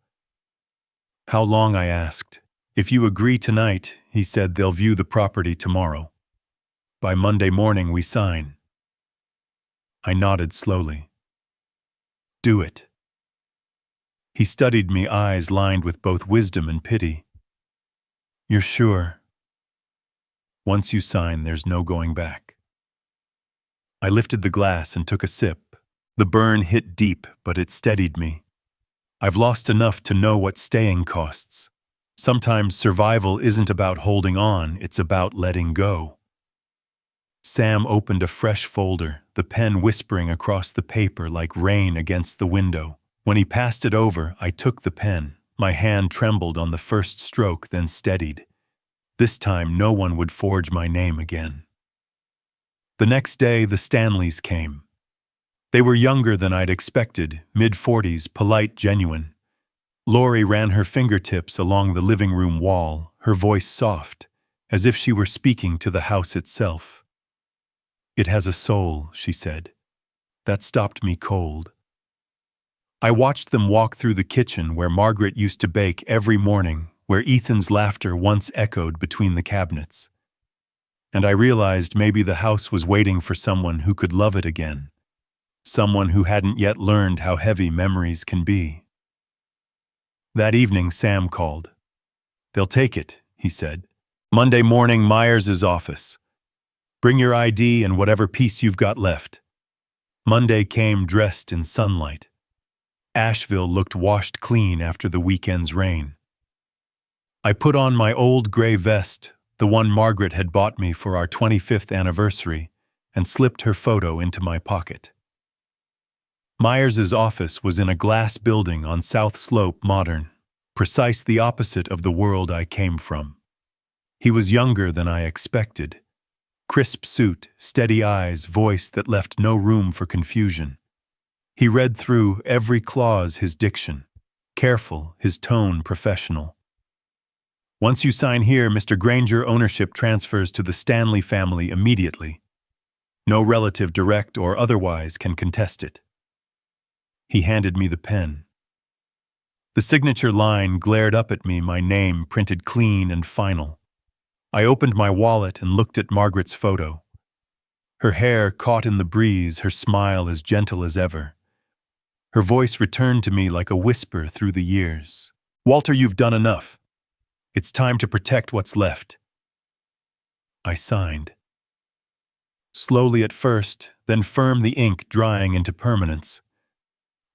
How long, I asked. If you agree tonight, he said, they'll view the property tomorrow. By Monday morning, we sign. I nodded slowly. Do it. He studied me, eyes lined with both wisdom and pity. You're sure? Once you sign, there's no going back. I lifted the glass and took a sip. The burn hit deep, but it steadied me. I've lost enough to know what staying costs. Sometimes survival isn't about holding on, it's about letting go. Sam opened a fresh folder, the pen whispering across the paper like rain against the window. When he passed it over, I took the pen. My hand trembled on the first stroke, then steadied. This time, no one would forge my name again. The next day, the Stanleys came. They were younger than I'd expected, mid-40s, polite, genuine. Lori ran her fingertips along the living room wall, her voice soft, as if she were speaking to the house itself. It has a soul, she said. That stopped me cold. I watched them walk through the kitchen where Margaret used to bake every morning, where Ethan's laughter once echoed between the cabinets. And I realized maybe the house was waiting for someone who could love it again, someone who hadn't yet learned how heavy memories can be. That evening, Sam called. They'll take it, he said. Monday morning, Myers' office. Bring your ID and whatever piece you've got left. Monday came dressed in sunlight. Asheville looked washed clean after the weekend's rain. I put on my old gray vest, the one Margaret had bought me for our 25th anniversary, and slipped her photo into my pocket. Myers' office was in a glass building on South Slope, modern, precise the opposite of the world I came from. He was younger than I expected. Crisp suit, steady eyes, voice that left no room for confusion. He read through every clause, his diction, careful, his tone professional. Once you sign here, Mr. Granger, ownership transfers to the Stanley family immediately. No relative, direct or otherwise, can contest it. He handed me the pen. The signature line glared up at me, my name printed clean and final. I opened my wallet and looked at Margaret's photo. Her hair caught in the breeze, her smile as gentle as ever. Her voice returned to me like a whisper through the years. Walter, you've done enough. It's time to protect what's left. I signed. Slowly at first, then firm, the ink drying into permanence.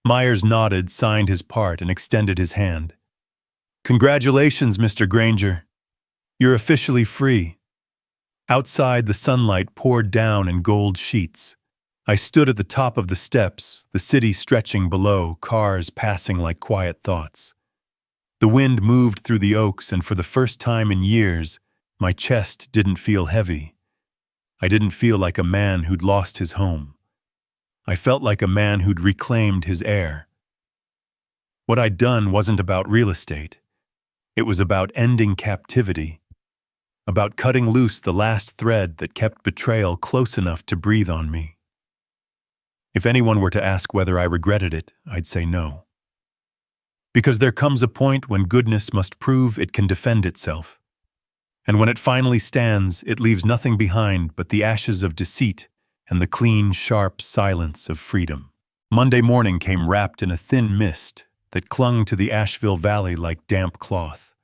Myers nodded, signed his part, and extended his hand. Congratulations, Mr. Granger. You're officially free. Outside, the sunlight poured down in gold sheets. I stood at the top of the steps, the city stretching below, cars passing like quiet thoughts. The wind moved through the oaks, and for the first time in years, my chest didn't feel heavy. I didn't feel like a man who'd lost his home. I felt like a man who'd reclaimed his air. What I'd done wasn't about real estate. It was about ending captivity, about cutting loose the last thread that kept betrayal close enough to breathe on me. If anyone were to ask whether I regretted it, I'd say no. Because there comes a point when goodness must prove it can defend itself. And when it finally stands, it leaves nothing behind but the ashes of deceit and the clean, sharp silence of freedom. Monday morning came wrapped in a thin mist that clung to the Asheville Valley like damp cloth.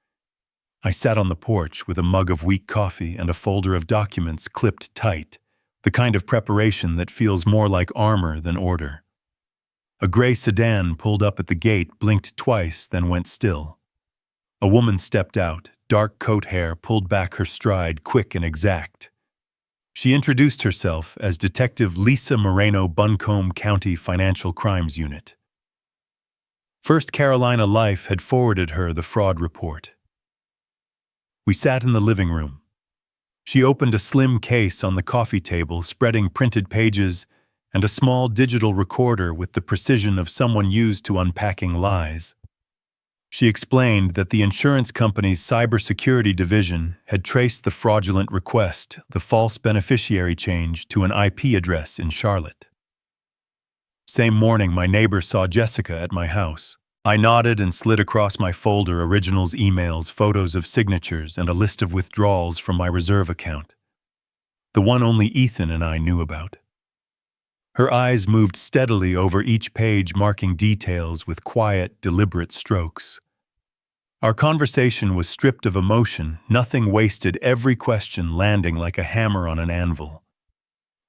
I sat on the porch with a mug of weak coffee and a folder of documents clipped tight, the kind of preparation that feels more like armor than order. A gray sedan pulled up at the gate, blinked twice, then went still. A woman stepped out, dark coat hair pulled back her stride, quick and exact. She introduced herself as Detective Lisa Moreno, Buncombe County Financial Crimes Unit. First Carolina Life had forwarded her the fraud report. We sat in the living room. She opened a slim case on the coffee table, spreading printed pages and a small digital recorder with the precision of someone used to unpacking lies. She explained that the insurance company's cybersecurity division had traced the fraudulent request, the false beneficiary change, to an IP address in Charlotte. Same morning, my neighbor saw Jessica at my house. I nodded and slid across my folder originals, emails, photos of signatures, and a list of withdrawals from my reserve account. The one only Ethan and I knew about. Her eyes moved steadily over each page, marking details with quiet, deliberate strokes. Our conversation was stripped of emotion, nothing wasted, every question landing like a hammer on an anvil.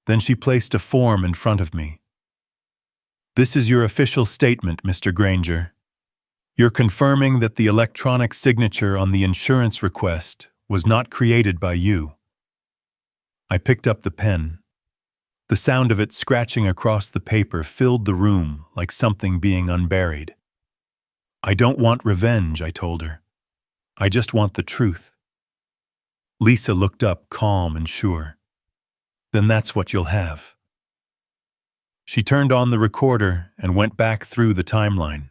Then she placed a form in front of me. "This is your official statement, Mr. Granger. You're confirming that the electronic signature on the insurance request was not created by you." I picked up the pen. The sound of it scratching across the paper filled the room like something being unburied. "I don't want revenge," I told her. "I just want the truth." Lisa looked up, calm and sure. "Then that's what you'll have." She turned on the recorder and went back through the timeline.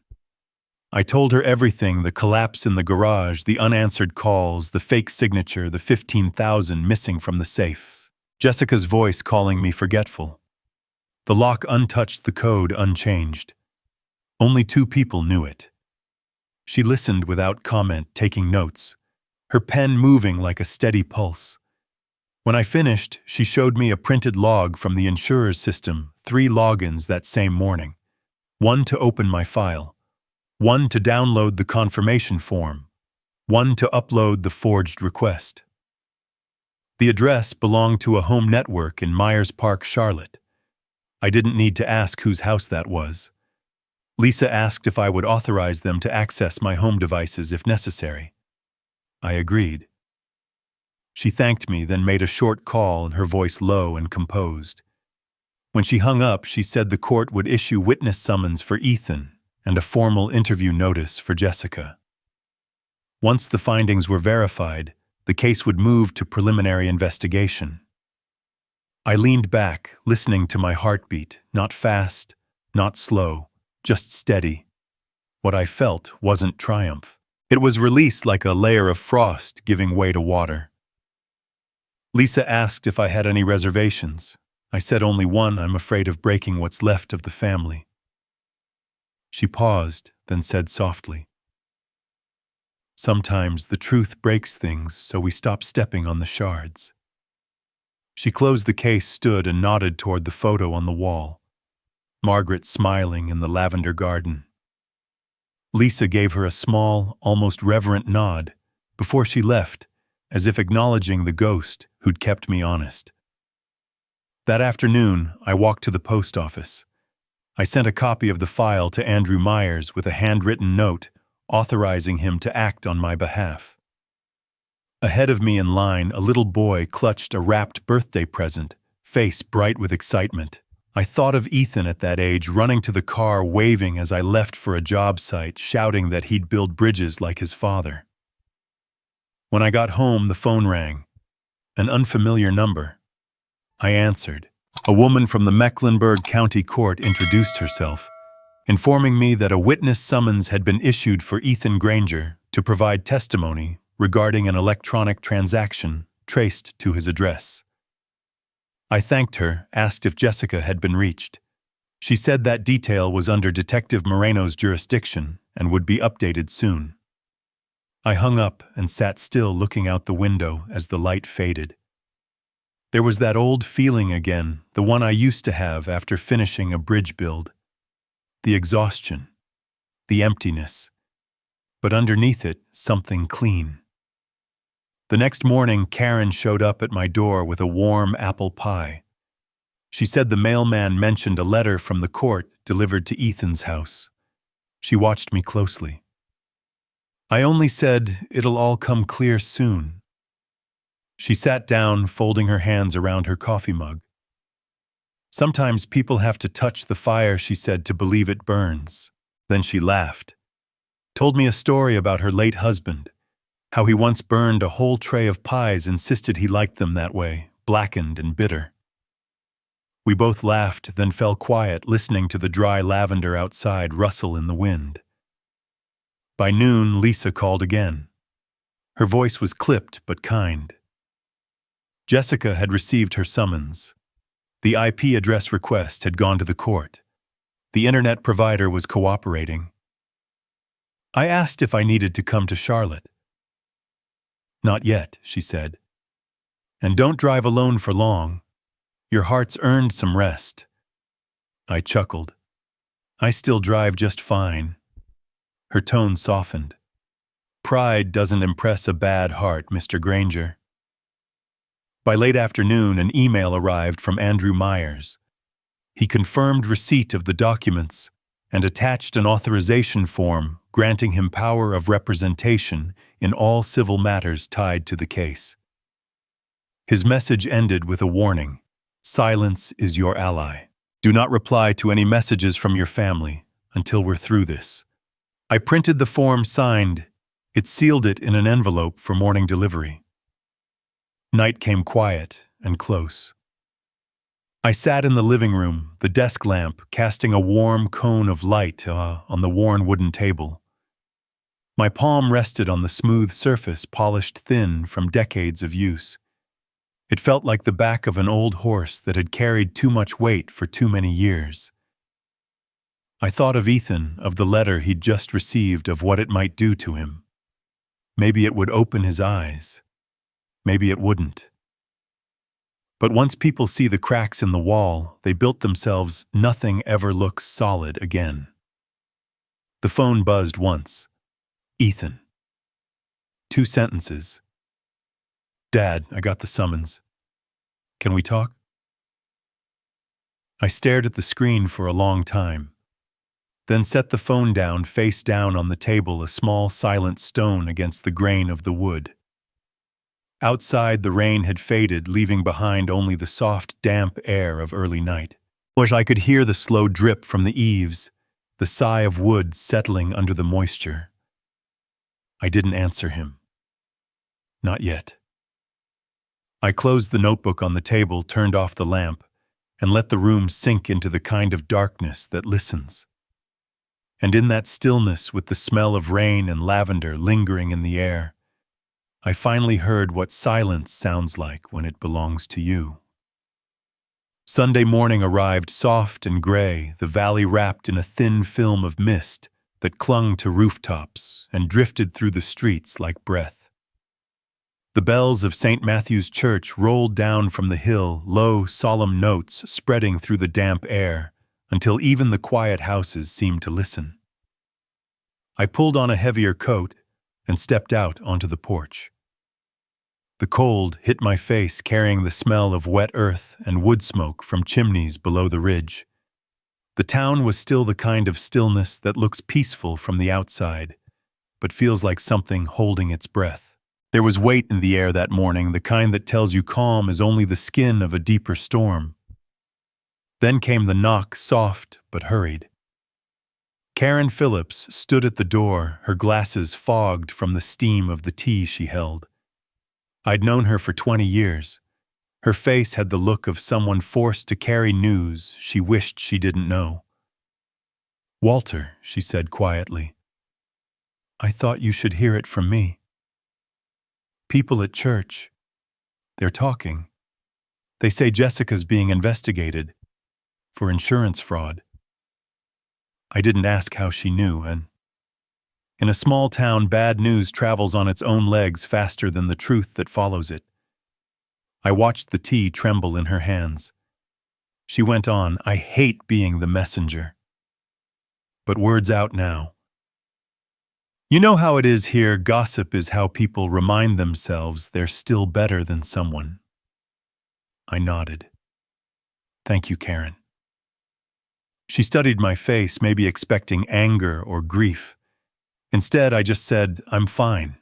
I told her everything: the collapse in the garage, the unanswered calls, the fake signature, the 15,000 missing from the safe, Jessica's voice calling me forgetful. The lock untouched, the code unchanged. Only 2 people knew it. She listened without comment, taking notes, her pen moving like a steady pulse. When I finished, she showed me a printed log from the insurer's system, 3 logins that same morning. 1 to open my file, 1 to download the confirmation form, 1 to upload the forged request. The address belonged to a home network in Myers Park, Charlotte. I didn't need to ask whose house that was. Lisa asked if I would authorize them to access my home devices if necessary. I agreed. She thanked me, then made a short call, and her voice low and composed. When she hung up, she said the court would issue witness summons for Ethan and a formal interview notice for Jessica. Once the findings were verified, the case would move to preliminary investigation. I leaned back, listening to my heartbeat, not fast, not slow, just steady. What I felt wasn't triumph. It was release, like a layer of frost giving way to water. Lisa asked if I had any reservations. I said only one: I'm afraid of breaking what's left of the family. She paused, then said softly, "Sometimes the truth breaks things, so we stop stepping on the shards." She closed the case, stood, and nodded toward the photo on the wall. Margaret smiling in the lavender garden. Lisa gave her a small, almost reverent nod before she left, as if acknowledging the ghost who'd kept me honest. That afternoon, I walked to the post office. I sent a copy of the file to Andrew Myers with a handwritten note authorizing him to act on my behalf. Ahead of me in line, a little boy clutched a wrapped birthday present, face bright with excitement. I thought of Ethan at that age, running to the car, waving as I left for a job site, shouting that he'd build bridges like his father. When I got home, the phone rang. An unfamiliar number. I answered. A woman from the Mecklenburg County Court introduced herself, informing me that a witness summons had been issued for Ethan Granger to provide testimony regarding an electronic transaction traced to his address. I thanked her, asked if Jessica had been reached. She said that detail was under Detective Moreno's jurisdiction and would be updated soon. I hung up and sat still, looking out the window as the light faded. There was that old feeling again, the one I used to have after finishing a bridge build. The exhaustion, the emptiness, but underneath it, something clean. The next morning, Karen showed up at my door with a warm apple pie. She said the mailman mentioned a letter from the court delivered to Ethan's house. She watched me closely. I only said, "It'll all come clear soon." She sat down, folding her hands around her coffee mug. "Sometimes people have to touch the fire," she said, "to believe it burns." Then she laughed. Told me a story about her late husband, how he once burned a whole tray of pies, insisted he liked them that way, blackened and bitter. We both laughed, then fell quiet, listening to the dry lavender outside rustle in the wind. By noon, Lisa called again. Her voice was clipped but kind. Jessica had received her summons. The IP address request had gone to the court. The internet provider was cooperating. I asked if I needed to come to Charlotte. "Not yet," she said. "And don't drive alone for long. Your heart's earned some rest." I chuckled. "I still drive just fine." Her tone softened. "Pride doesn't impress a bad heart, Mr. Granger." By late afternoon, an email arrived from Andrew Myers. He confirmed receipt of the documents and attached an authorization form granting him power of representation in all civil matters tied to the case. His message ended with a warning: "Silence is your ally. Do not reply to any messages from your family until we're through this." I printed the form signed. It sealed it in an envelope for morning delivery. Night came quiet and close. I sat in the living room, the desk lamp casting a warm cone of light on the worn wooden table. My palm rested on the smooth surface, polished thin from decades of use. It felt like the back of an old horse that had carried too much weight for too many years. I thought of Ethan, of the letter he'd just received, of what it might do to him. Maybe it would open his eyes. Maybe it wouldn't. But once people see the cracks in the wall they built themselves, nothing ever looks solid again. The phone buzzed once. Ethan. 2 sentences. "Dad, I got the summons. Can we talk?" I stared at the screen for a long time, then set the phone down, face down on the table, a small silent stone against the grain of the wood. Outside, the rain had faded, leaving behind only the soft, damp air of early night. I could hear the slow drip from the eaves, the sigh of wood settling under the moisture. I didn't answer him. Not yet. I closed the notebook on the table, turned off the lamp, and let the room sink into the kind of darkness that listens. And in that stillness, with the smell of rain and lavender lingering in the air, I finally heard what silence sounds like when it belongs to you. Sunday morning arrived, soft and gray, the valley wrapped in a thin film of mist that clung to rooftops and drifted through the streets like breath. The bells of St. Matthew's Church rolled down from the hill, low, solemn notes spreading through the damp air, until even the quiet houses seemed to listen. I pulled on a heavier coat and stepped out onto the porch. The cold hit my face, carrying the smell of wet earth and wood smoke from chimneys below the ridge. The town was still the kind of stillness that looks peaceful from the outside, but feels like something holding its breath. There was weight in the air that morning, the kind that tells you calm is only the skin of a deeper storm. Then came the knock, soft but hurried. Karen Phillips stood at the door, her glasses fogged from the steam of the tea she held. I'd known her for 20 years. Her face had the look of someone forced to carry news she wished she didn't know. "Walter," she said quietly, "I thought you should hear it from me. People at church, they're talking. They say Jessica's being investigated for insurance fraud." I didn't ask how she knew, and in a small town, bad news travels on its own legs faster than the truth that follows it. I watched the tea tremble in her hands. She went on, "I hate being the messenger. But word's out now. You know how it is here, gossip is how people remind themselves they're still better than someone." I nodded. "Thank you, Karen." She studied my face, maybe expecting anger or grief. Instead, I just said, "I'm fine."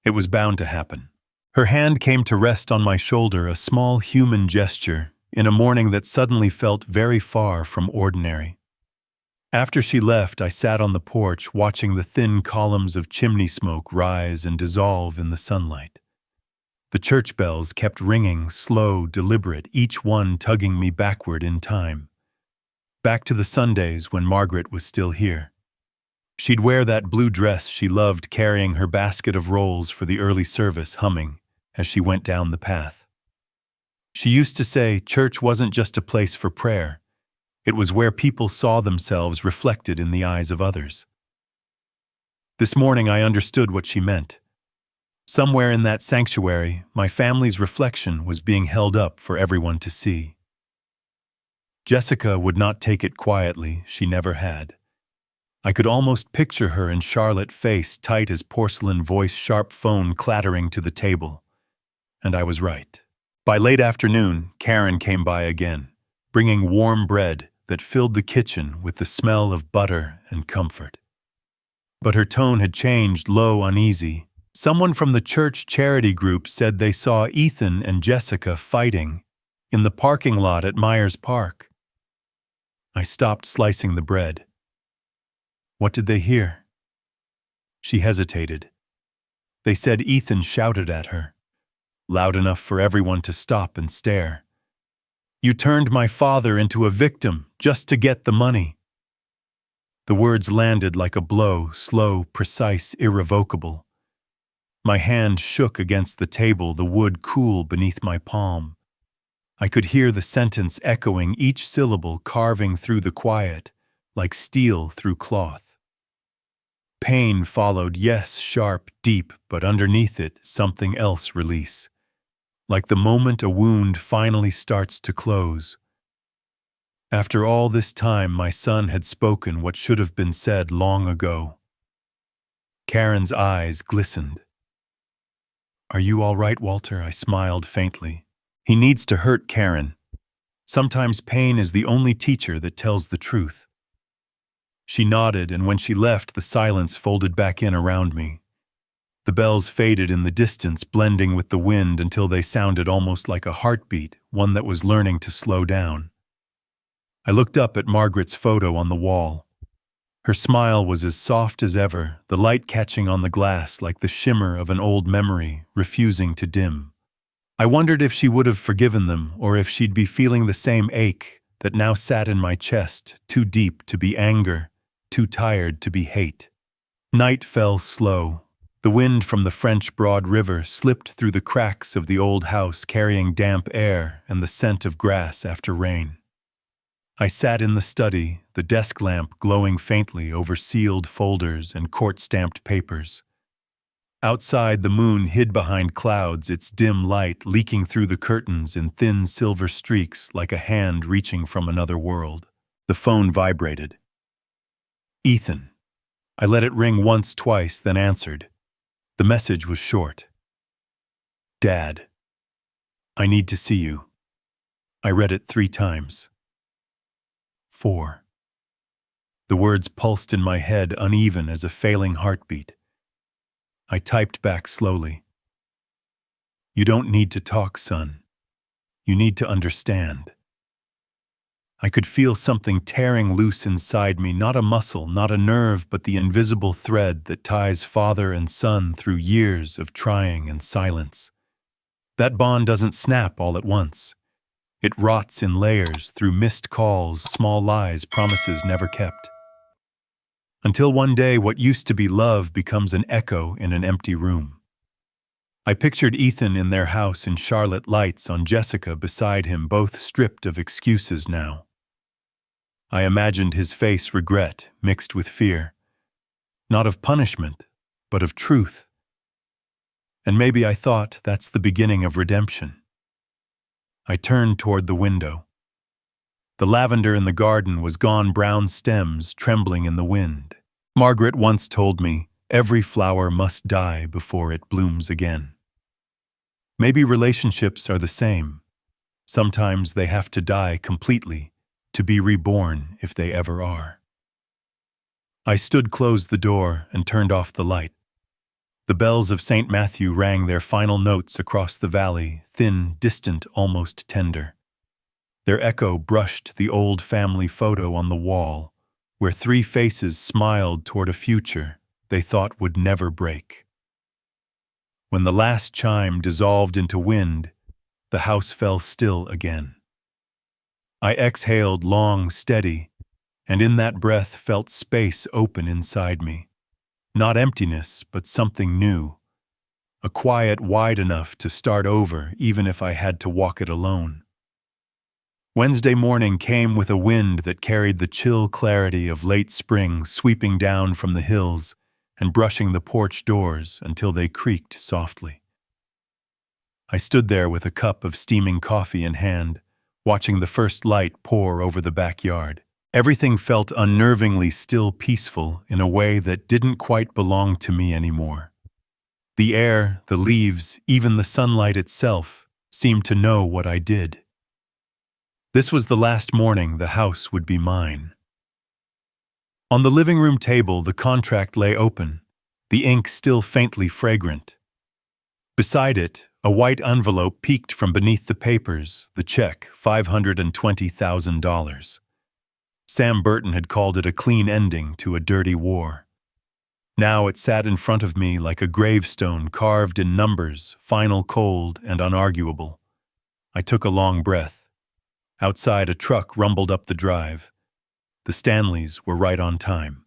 It was bound to happen. Her hand came to rest on my shoulder, a small human gesture, in a morning that suddenly felt very far from ordinary. After she left, I sat on the porch watching the thin columns of chimney smoke rise and dissolve in the sunlight. The church bells kept ringing, slow, deliberate, each one tugging me backward in time. Back to the Sundays when Margaret was still here. She'd wear that blue dress she loved, carrying her basket of rolls for the early service, humming as she went down the path. She used to say church wasn't just a place for prayer. It was where people saw themselves reflected in the eyes of others. This morning I understood what she meant. Somewhere in that sanctuary, my family's reflection was being held up for everyone to see. Jessica would not take it quietly, she never had. I could almost picture her in Charlotte, face tight as porcelain, voice sharp, phone clattering to the table. And I was right. By late afternoon, Karen came by again, bringing warm bread that filled the kitchen with the smell of butter and comfort. But her tone had changed, low, uneasy. Someone from the church charity group said they saw Ethan and Jessica fighting in the parking lot at Myers Park. I stopped slicing the bread. What did they hear? She hesitated. They said Ethan shouted at her, loud enough for everyone to stop and stare. "You turned my father into a victim just to get the money." The words landed like a blow, slow, precise, irrevocable. My hand shook against the table, the wood cool beneath my palm. I could hear the sentence echoing, each syllable carving through the quiet, like steel through cloth. Pain followed, yes, sharp, deep, but underneath it, something else release. Like the moment a wound finally starts to close. After all this time, my son had spoken what should have been said long ago. Karen's eyes glistened. "Are you all right, Walter?" I smiled faintly. He needs to hurt Karen. Sometimes pain is the only teacher that tells the truth. She nodded, and when she left, the silence folded back in around me. The bells faded in the distance, blending with the wind until they sounded almost like a heartbeat, one that was learning to slow down. I looked up at Margaret's photo on the wall. Her smile was as soft as ever, the light catching on the glass like the shimmer of an old memory, refusing to dim. I wondered if she would have forgiven them, or if she'd be feeling the same ache that now sat in my chest, too deep to be anger, too tired to be hate. Night fell slow. The wind from the French Broad River slipped through the cracks of the old house, carrying damp air and the scent of grass after rain. I sat in the study, the desk lamp glowing faintly over sealed folders and court-stamped papers. Outside, the moon hid behind clouds, its dim light leaking through the curtains in thin silver streaks like a hand reaching from another world. The phone vibrated. "Ethan." I let it ring once, twice, then answered. The message was short. "Dad, I need to see you." I read it 3 times. 4. The words pulsed in my head, uneven as a failing heartbeat. I typed back slowly. "You don't need to talk, son. You need to understand." I could feel something tearing loose inside me, not a muscle, not a nerve, but the invisible thread that ties father and son through years of trying and silence. That bond doesn't snap all at once. It rots in layers through missed calls, small lies, promises never kept. Until one day what used to be love becomes an echo in an empty room. I pictured Ethan in their house in Charlotte Lights on Jessica beside him, both stripped of excuses now. I imagined his face regret mixed with fear, not of punishment, but of truth. And maybe I thought that's the beginning of redemption. I turned toward the window. The lavender in the garden was gone, brown stems trembling in the wind. Margaret once told me, every flower must die before it blooms again. Maybe relationships are the same. Sometimes they have to die completely to be reborn if they ever are. I closed the door, and turned off the light. The bells of St. Matthew rang their final notes across the valley, thin, distant, almost tender. Their echo brushed the old family photo on the wall, where three faces smiled toward a future they thought would never break. When the last chime dissolved into wind, the house fell still again. I exhaled long, steady, and in that breath felt space open inside me. Not emptiness, but something new. A quiet wide enough to start over even if I had to walk it alone. Wednesday morning came with a wind that carried the chill clarity of late spring sweeping down from the hills and brushing the porch doors until they creaked softly. I stood there with a cup of steaming coffee in hand, watching the first light pour over the backyard. Everything felt unnervingly still, peaceful in a way that didn't quite belong to me anymore. The air, the leaves, even the sunlight itself seemed to know what I did. This was the last morning the house would be mine. On the living room table, the contract lay open, the ink still faintly fragrant. Beside it, a white envelope peeked from beneath the papers, the check, $520,000. Sam Burton had called it a clean ending to a dirty war. Now it sat in front of me like a gravestone carved in numbers, final, cold, and unarguable. I took a long breath. Outside, a truck rumbled up the drive. The Stanleys were right on time.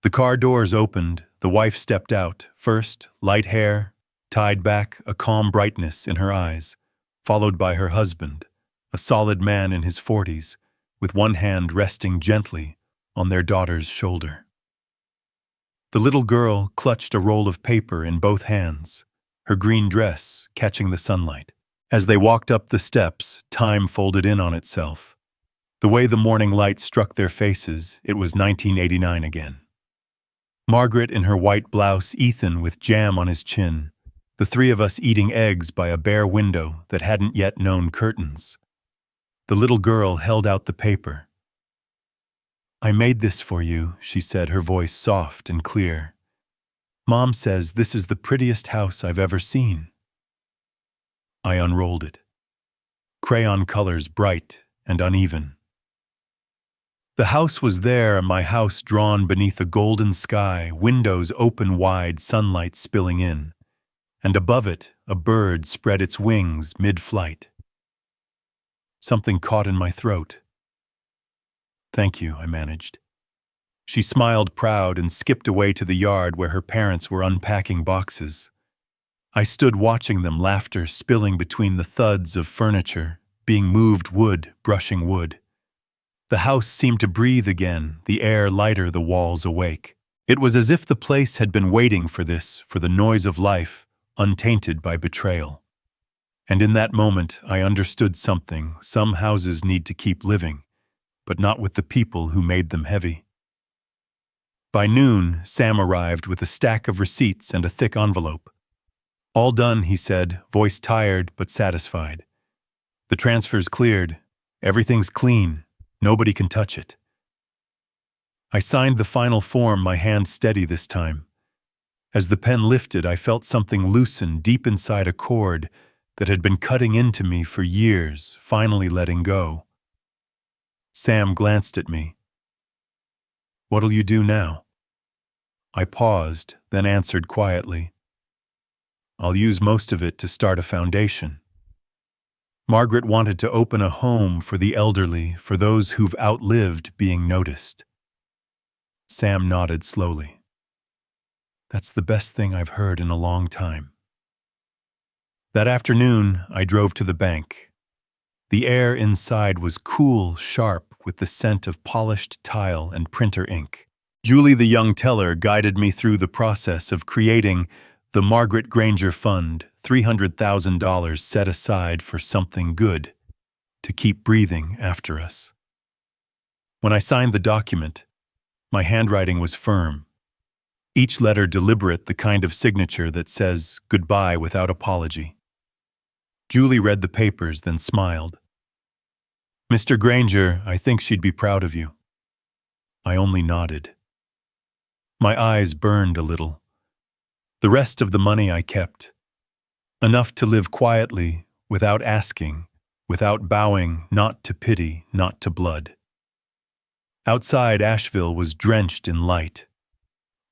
The car doors opened, the wife stepped out, first, light hair, tied back, a calm brightness in her eyes, followed by her husband, a solid man in his 40s, with one hand resting gently on their daughter's shoulder. The little girl clutched a roll of paper in both hands, her green dress catching the sunlight. As they walked up the steps, time folded in on itself. The way the morning light struck their faces, it was 1989 again. Margaret in her white blouse, Ethan with jam on his chin, the three of us eating eggs by a bare window that hadn't yet known curtains. The little girl held out the paper. "I made this for you," she said, her voice soft and clear. "Mom says this is the prettiest house I've ever seen." I unrolled it. Crayon colors bright and uneven. The house was there, my house drawn beneath a golden sky, windows open wide, sunlight spilling in. And above it, a bird spread its wings mid-flight. Something caught in my throat. "Thank you," I managed. She smiled proud and skipped away to the yard where her parents were unpacking boxes. I stood watching them, laughter spilling between the thuds of furniture, being moved, wood brushing wood. The house seemed to breathe again, the air lighter, the walls awake. It was as if the place had been waiting for this, for the noise of life, untainted by betrayal. And in that moment, I understood something. Some houses need to keep living, but not with the people who made them heavy. By noon, Sam arrived with a stack of receipts and a thick envelope. "All done," he said, voice tired but satisfied. "The transfer's cleared. Everything's clean. Nobody can touch it." I signed the final form, my hand steady this time. As the pen lifted, I felt something loosen deep inside a cord that had been cutting into me for years, finally letting go. Sam glanced at me. "What'll you do now?" I paused, then answered quietly. "I'll use most of it to start a foundation." Margaret wanted to open a home for the elderly, for those who've outlived being noticed. Sam nodded slowly. "That's the best thing I've heard in a long time." That afternoon, I drove to the bank. The air inside was cool, sharp, with the scent of polished tile and printer ink. Julie, the young teller, guided me through the process of creating the Margaret Granger Fund, $300,000 set aside for something good, to keep breathing after us. When I signed the document, my handwriting was firm. Each letter deliberate, the kind of signature that says goodbye without apology. Julie read the papers, then smiled. "Mr. Granger, I think she'd be proud of you." I only nodded. My eyes burned a little. The rest of the money I kept. Enough to live quietly, without asking, without bowing, not to pity, not to blood. Outside, Asheville was drenched in light.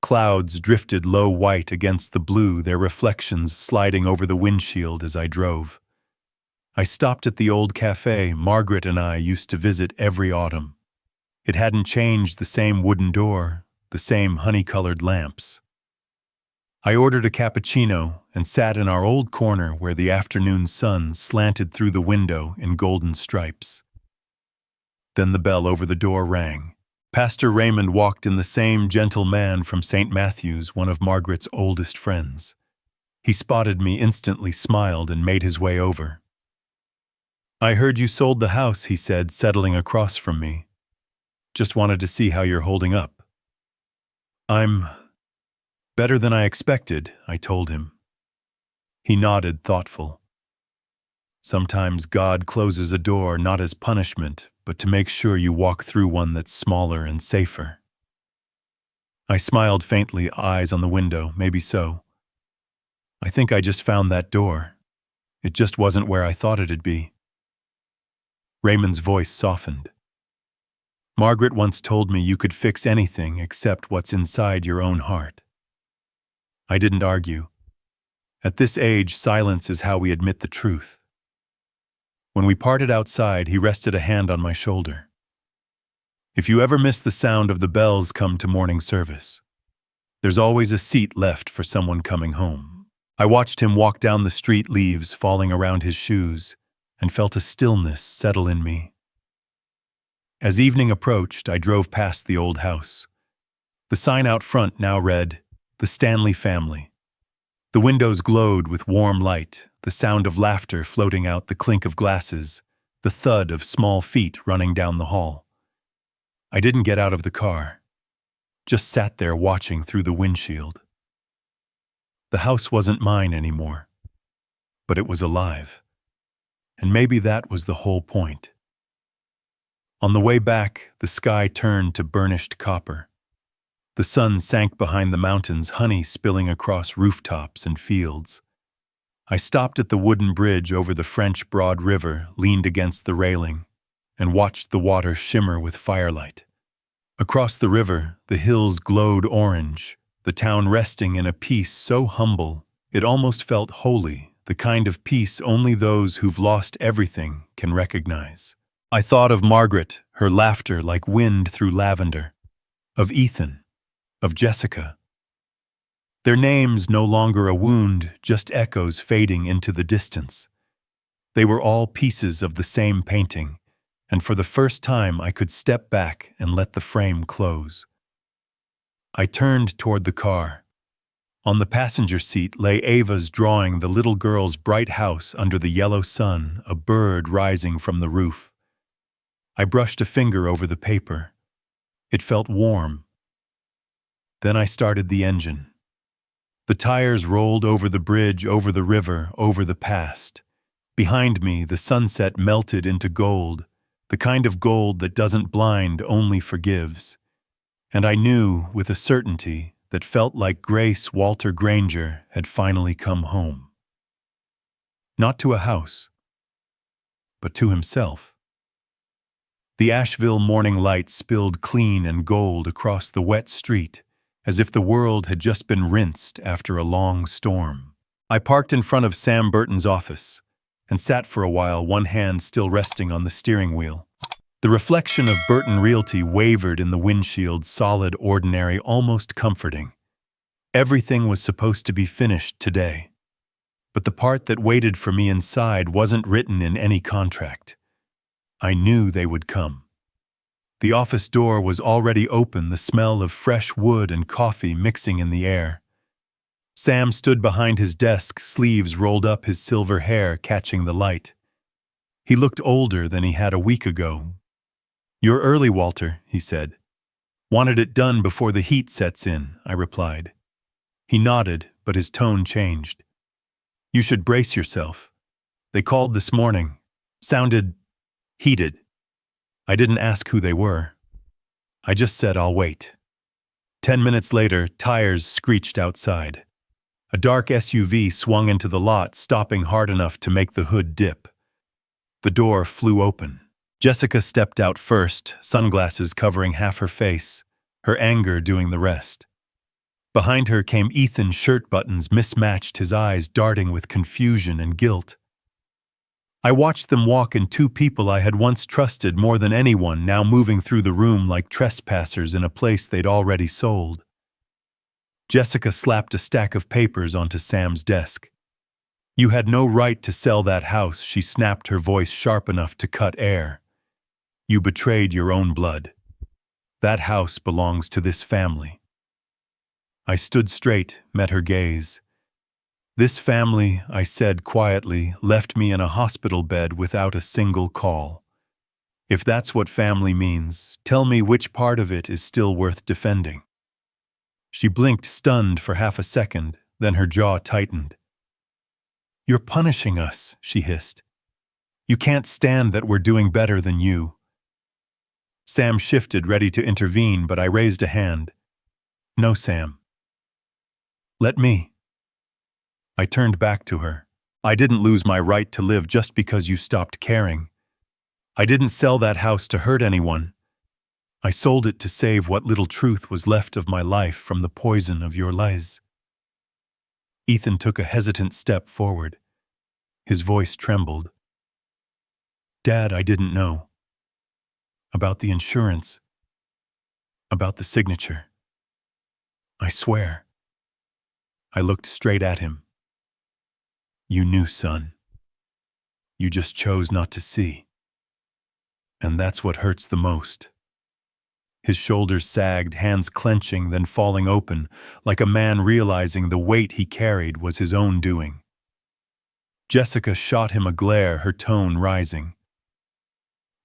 Clouds drifted low white against the blue, their reflections sliding over the windshield as I drove. I stopped at the old cafe Margaret and I used to visit every autumn. It hadn't changed, the same wooden door, the same honey-colored lamps. I ordered a cappuccino and sat in our old corner where the afternoon sun slanted through the window in golden stripes. Then the bell over the door rang. Pastor Raymond walked in, the same gentle man from St. Matthew's, one of Margaret's oldest friends. He spotted me, instantly smiled, and made his way over. "I heard you sold the house," he said, settling across from me. "Just wanted to see how you're holding up." "I'm better than I expected," I told him. He nodded, thoughtful. "Sometimes God closes a door not as punishment, but to make sure you walk through one that's smaller and safer." I smiled faintly, eyes on the window. "Maybe so. I think I just found that door. It just wasn't where I thought it'd be." Raymond's voice softened. "Margaret once told me you could fix anything except what's inside your own heart." I didn't argue. At this age, silence is how we admit the truth. When we parted outside, he rested a hand on my shoulder. "If you ever miss the sound of the bells come to morning service, there's always a seat left for someone coming home." I watched him walk down the street, leaves falling around his shoes, and felt a stillness settle in me. As evening approached, I drove past the old house. The sign out front now read, "The Stanley Family." The windows glowed with warm light, the sound of laughter floating out, the clink of glasses, the thud of small feet running down the hall. I didn't get out of the car, just sat there watching through the windshield. The house wasn't mine anymore, but it was alive. And maybe that was the whole point. On the way back, the sky turned to burnished copper. The sun sank behind the mountains, honey spilling across rooftops and fields. I stopped at the wooden bridge over the French Broad River, leaned against the railing, and watched the water shimmer with firelight. Across the river, the hills glowed orange, the town resting in a peace so humble it almost felt holy, the kind of peace only those who've lost everything can recognize. I thought of Margaret, her laughter like wind through lavender, of Ethan, of Jessica. Their names no longer a wound, just echoes fading into the distance. They were all pieces of the same painting, and for the first time I could step back and let the frame close. I turned toward the car. On the passenger seat lay Ava's drawing, the little girl's bright house under the yellow sun, a bird rising from the roof. I brushed a finger over the paper. It felt warm. Then I started the engine. The tires rolled over the bridge, over the river, over the past. Behind me, the sunset melted into gold, the kind of gold that doesn't blind, only forgives. And I knew, with a certainty that felt like Grace Walter Granger had finally come home. Not to a house, but to himself. The Asheville morning light spilled clean and gold across the wet street, as if the world had just been rinsed after a long storm. I parked in front of Sam Burton's office and sat for a while, one hand still resting on the steering wheel. The reflection of Burton Realty wavered in the windshield, solid, ordinary, almost comforting. Everything was supposed to be finished today, but the part that waited for me inside wasn't written in any contract. I knew they would come. The office door was already open, the smell of fresh wood and coffee mixing in the air. Sam stood behind his desk, sleeves rolled up, his silver hair catching the light. He looked older than he had a week ago. "You're early, Walter," he said. "Wanted it done before the heat sets in," I replied. He nodded, but his tone changed. "You should brace yourself. They called this morning. Sounded heated. I didn't ask who they were. I just said I'll wait." 10 minutes later, tires screeched outside. A dark SUV swung into the lot, stopping hard enough to make the hood dip. The door flew open. Jessica stepped out first, sunglasses covering half her face, her anger doing the rest. Behind her came Ethan, shirt buttons mismatched, his eyes darting with confusion and guilt. I watched them walk in, two people I had once trusted more than anyone, now moving through the room like trespassers in a place they'd already sold. Jessica slapped a stack of papers onto Sam's desk. "You had no right to sell that house," she snapped, her voice sharp enough to cut air. "You betrayed your own blood. That house belongs to this family." I stood straight, met her gaze. "This family," I said quietly, "left me in a hospital bed without a single call. If that's what family means, tell me which part of it is still worth defending." She blinked, stunned for half a second, then her jaw tightened. "You're punishing us," she hissed. "You can't stand that we're doing better than you." Sam shifted, ready to intervene, but I raised a hand. "No, Sam. Let me." I turned back to her. "I didn't lose my right to live just because you stopped caring. I didn't sell that house to hurt anyone. I sold it to save what little truth was left of my life from the poison of your lies." Ethan took a hesitant step forward. His voice trembled. "Dad, I didn't know. About the insurance. About the signature. I swear." I looked straight at him. "You knew, son. You just chose not to see. And that's what hurts the most." His shoulders sagged, hands clenching, then falling open, like a man realizing the weight he carried was his own doing. Jessica shot him a glare, her tone rising.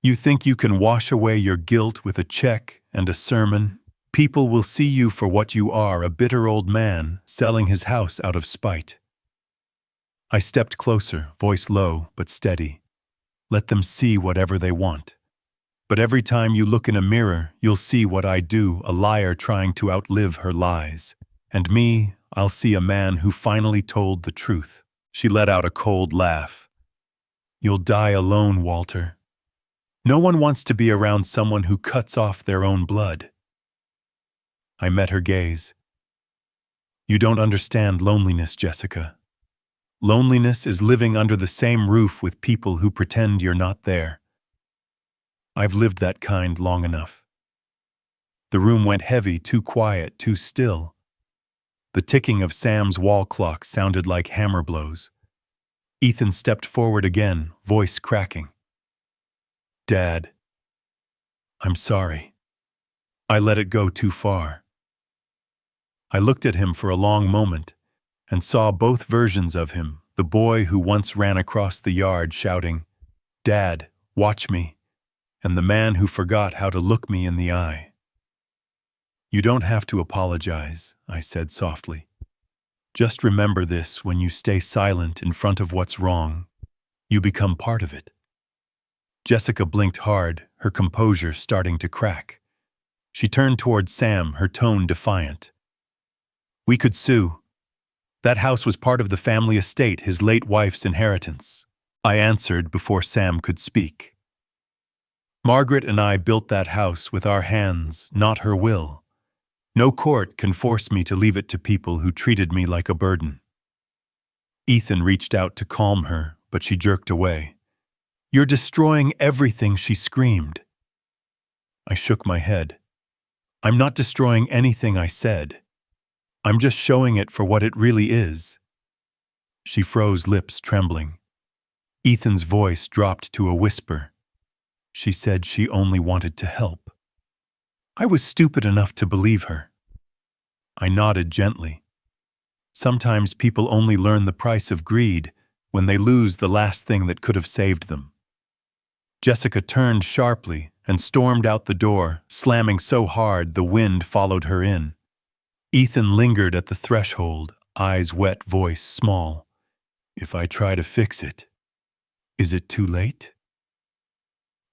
"You think you can wash away your guilt with a check and a sermon? People will see you for what you are, a bitter old man selling his house out of spite." I stepped closer, voice low but steady. "Let them see whatever they want. But every time you look in a mirror, you'll see what I do, a liar trying to outlive her lies. And me, I'll see a man who finally told the truth." She let out a cold laugh. "You'll die alone, Walter. No one wants to be around someone who cuts off their own blood." I met her gaze. "You don't understand loneliness, Jessica. Loneliness is living under the same roof with people who pretend you're not there. I've lived that kind long enough." The room went heavy, too quiet, too still. The ticking of Sam's wall clock sounded like hammer blows. Ethan stepped forward again, voice cracking. "Dad, I'm sorry. I let it go too far." I looked at him for a long moment and saw both versions of him, the boy who once ran across the yard shouting, "Dad, watch me," and the man who forgot how to look me in the eye. "You don't have to apologize," I said softly. "Just remember this: when you stay silent in front of what's wrong, you become part of it." Jessica blinked hard, her composure starting to crack. She turned toward Sam, her tone defiant. "We could sue. That house was part of the family estate, his late wife's inheritance." I answered before Sam could speak. Margaret and I built that house with our hands, not her will. No court can force me to leave it to people who treated me like a burden. Ethan reached out to calm her, but she jerked away. "You're destroying everything," she screamed. I shook my head. "I'm not destroying anything," I said. "I'm just showing it for what it really is." She froze, lips trembling. Ethan's voice dropped to a whisper. She said she only wanted to help. I was stupid enough to believe her. I nodded gently. Sometimes people only learn the price of greed when they lose the last thing that could have saved them. Jessica turned sharply and stormed out the door, slamming so hard the wind followed her in. Ethan lingered at the threshold, eyes wet, voice small. "If I try to fix it, is it too late?"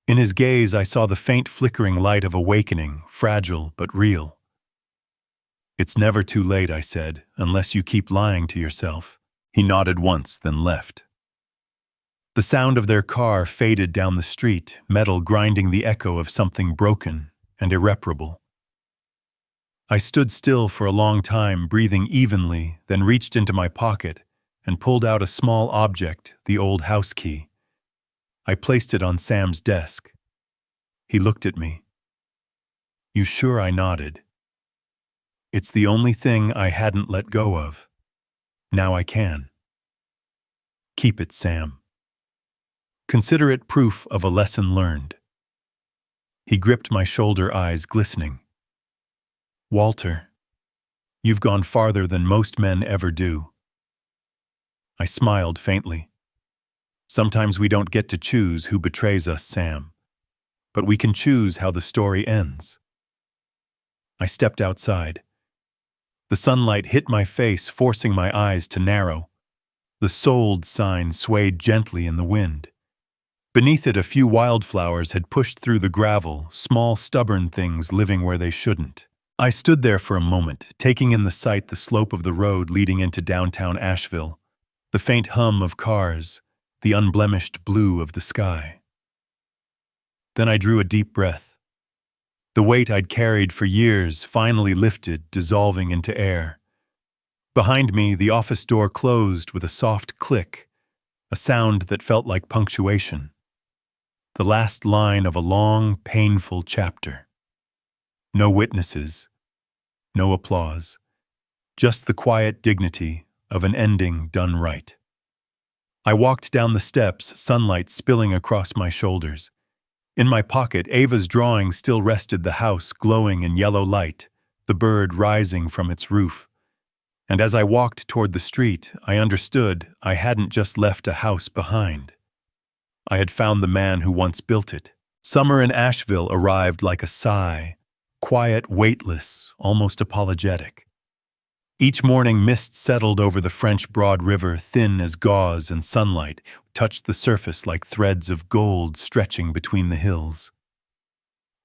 In his gaze, I saw the faint flickering light of awakening, fragile but real. "It's never too late," I said, "unless you keep lying to yourself." He nodded once, then left. The sound of their car faded down the street, metal grinding the echo of something broken and irreparable. I stood still for a long time, breathing evenly, then reached into my pocket and pulled out a small object, the old house key. I placed it on Sam's desk. He looked at me. "You sure?" I nodded. "It's the only thing I hadn't let go of. Now I can." "Keep it, Sam. Consider it proof of a lesson learned." He gripped my shoulder, eyes glistening. "Walter, you've gone farther than most men ever do." I smiled faintly. "Sometimes we don't get to choose who betrays us, Sam, but we can choose how the story ends." I stepped outside. The sunlight hit my face, forcing my eyes to narrow. The "sold" sign swayed gently in the wind. Beneath it, a few wildflowers had pushed through the gravel, small, stubborn things living where they shouldn't. I stood there for a moment, taking in the sight, the slope of the road leading into downtown Asheville, the faint hum of cars, the unblemished blue of the sky. Then I drew a deep breath. The weight I'd carried for years finally lifted, dissolving into air. Behind me, the office door closed with a soft click, a sound that felt like punctuation. The last line of a long, painful chapter. No witnesses, no applause, just the quiet dignity of an ending done right. I walked down the steps, sunlight spilling across my shoulders. In my pocket, Ava's drawing still rested, the house glowing in yellow light, the bird rising from its roof. And as I walked toward the street, I understood I hadn't just left a house behind. I had found the man who once built it. Summer in Asheville arrived like a sigh, quiet, weightless, almost apologetic. Each morning, mist settled over the French Broad River, thin as gauze, and sunlight touched the surface like threads of gold stretching between the hills.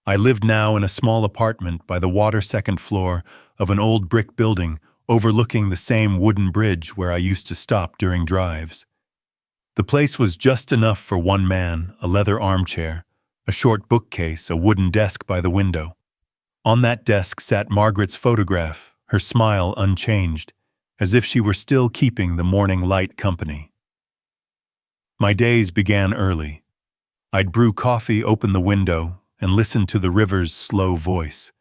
I lived now in a small apartment by the water, second floor of an old brick building overlooking the same wooden bridge where I used to stop during drives. The place was just enough for one man, a leather armchair, a short bookcase, a wooden desk by the window. On that desk sat Margaret's photograph, her smile unchanged, as if she were still keeping the morning light company. My days began early. I'd brew coffee, open the window, and listen to the river's slow voice.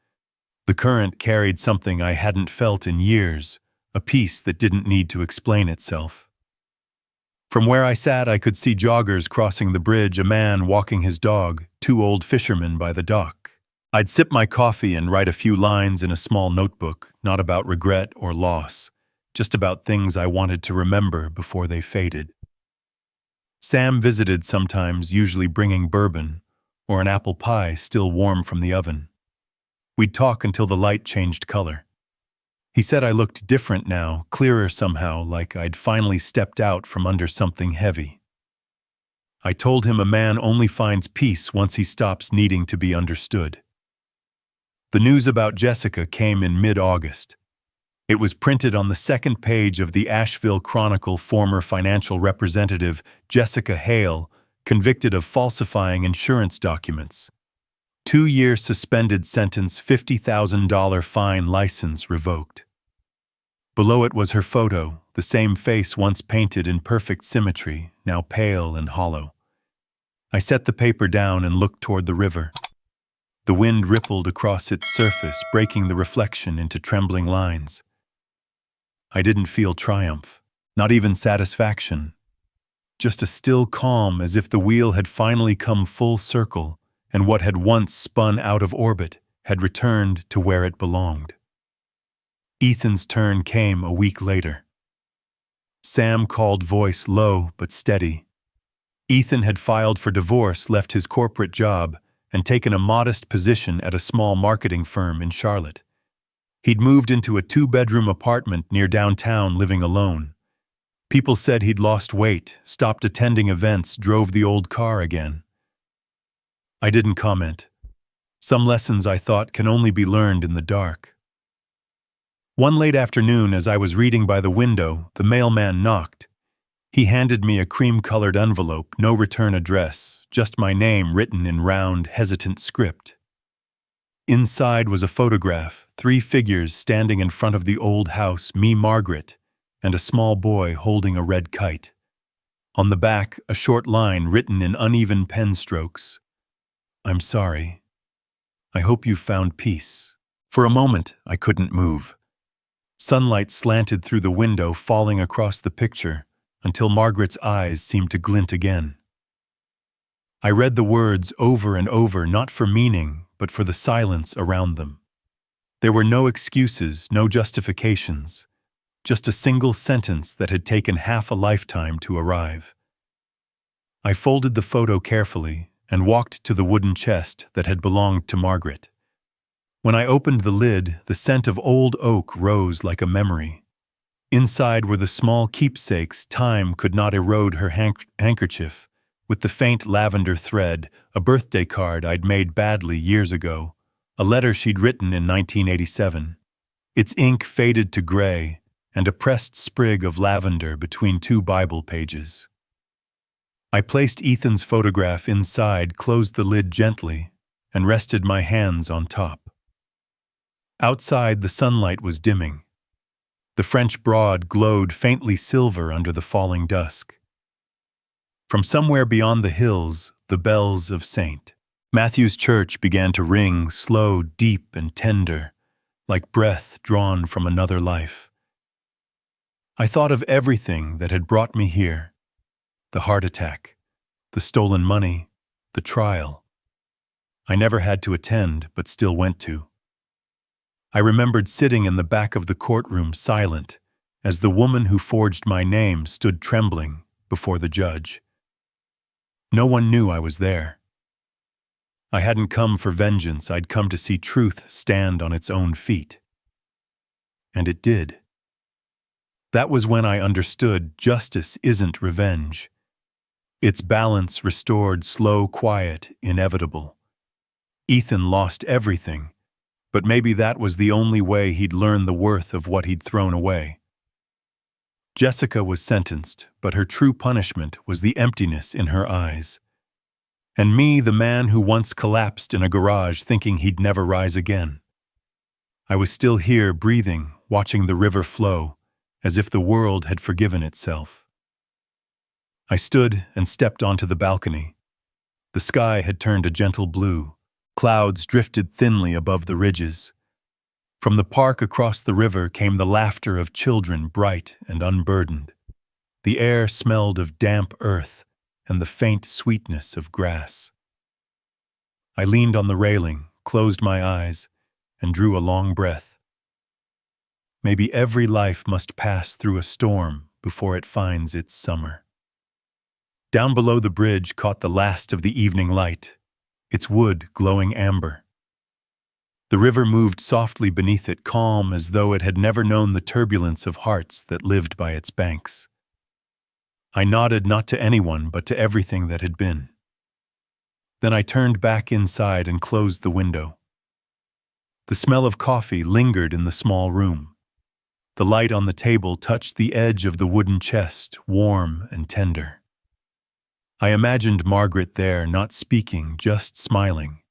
The current carried something I hadn't felt in years, a peace that didn't need to explain itself. From where I sat, I could see joggers crossing the bridge, a man walking his dog, two old fishermen by the dock. I'd sip my coffee and write a few lines in a small notebook, not about regret or loss, just about things I wanted to remember before they faded. Sam visited sometimes, usually bringing bourbon or an apple pie still warm from the oven. We'd talk until the light changed color. He said I looked different now, clearer somehow, like I'd finally stepped out from under something heavy. I told him a man only finds peace once he stops needing to be understood. The news about Jessica came in mid-August. It was printed on the second page of the Asheville Chronicle. Former financial representative Jessica Hale, convicted of falsifying insurance documents. 2-year suspended sentence, $50,000 fine, license revoked. Below it was her photo, the same face once painted in perfect symmetry, now pale and hollow. I set the paper down and looked toward the river. The wind rippled across its surface, breaking the reflection into trembling lines. I didn't feel triumph, not even satisfaction. Just a still calm, as if the wheel had finally come full circle, and what had once spun out of orbit had returned to where it belonged. Ethan's turn came a week later. Sam called, voice low but steady. Ethan had filed for divorce, left his corporate job, and taken a modest position at a small marketing firm in Charlotte. He'd moved into a 2-bedroom apartment near downtown, living alone. People said he'd lost weight, stopped attending events, drove the old car again. I didn't comment. Some lessons, I thought, can only be learned in the dark. One late afternoon, as I was reading by the window, the mailman knocked. He handed me a cream-colored envelope, no return address, just my name written in round, hesitant script. Inside was a photograph, 3 figures standing in front of the old house, me, Margaret, and a small boy holding a red kite. On the back, a short line written in uneven pen strokes. I'm sorry. I hope you've found peace. For a moment, I couldn't move. Sunlight slanted through the window, falling across the picture, until Margaret's eyes seemed to glint again. I read the words over and over, not for meaning, but for the silence around them. There were no excuses, no justifications, just a single sentence that had taken half a lifetime to arrive. I folded the photo carefully and walked to the wooden chest that had belonged to Margaret. When I opened the lid, the scent of old oak rose like a memory. Inside were the small keepsakes time could not erode, her handkerchief, with the faint lavender thread, a birthday card I'd made badly years ago, a letter she'd written in 1987. Its ink faded to gray, and a pressed sprig of lavender between 2 Bible pages. I placed Ethan's photograph inside, closed the lid gently, and rested my hands on top. Outside, the sunlight was dimming. The French Broad glowed faintly silver under the falling dusk. From somewhere beyond the hills, the bells of St. Matthew's Church began to ring, slow, deep, and tender, like breath drawn from another life. I thought of everything that had brought me here: the heart attack, the stolen money, the trial. I never had to attend, but still went to. I remembered sitting in the back of the courtroom, silent, as the woman who forged my name stood trembling before the judge. No one knew I was there. I hadn't come for vengeance, I'd come to see truth stand on its own feet. And it did. That was when I understood justice isn't revenge. Its balance restored, slow, quiet, inevitable. Ethan lost everything, but maybe that was the only way he'd learn the worth of what he'd thrown away. Jessica was sentenced, but her true punishment was the emptiness in her eyes. And me, the man who once collapsed in a garage thinking he'd never rise again. I was still here, breathing, watching the river flow, as if the world had forgiven itself. I stood and stepped onto the balcony. The sky had turned a gentle blue. Clouds drifted thinly above the ridges. From the park across the river came the laughter of children, bright and unburdened. The air smelled of damp earth and the faint sweetness of grass. I leaned on the railing, closed my eyes, and drew a long breath. Maybe every life must pass through a storm before it finds its summer. Down below the bridge caught the last of the evening light, its wood glowing amber. The river moved softly beneath it, calm as though it had never known the turbulence of hearts that lived by its banks. I nodded not to anyone but to everything that had been. Then I turned back inside and closed the window. The smell of coffee lingered in the small room. The light on the table touched the edge of the wooden chest, warm and tender. I imagined Margaret there, not speaking, just smiling.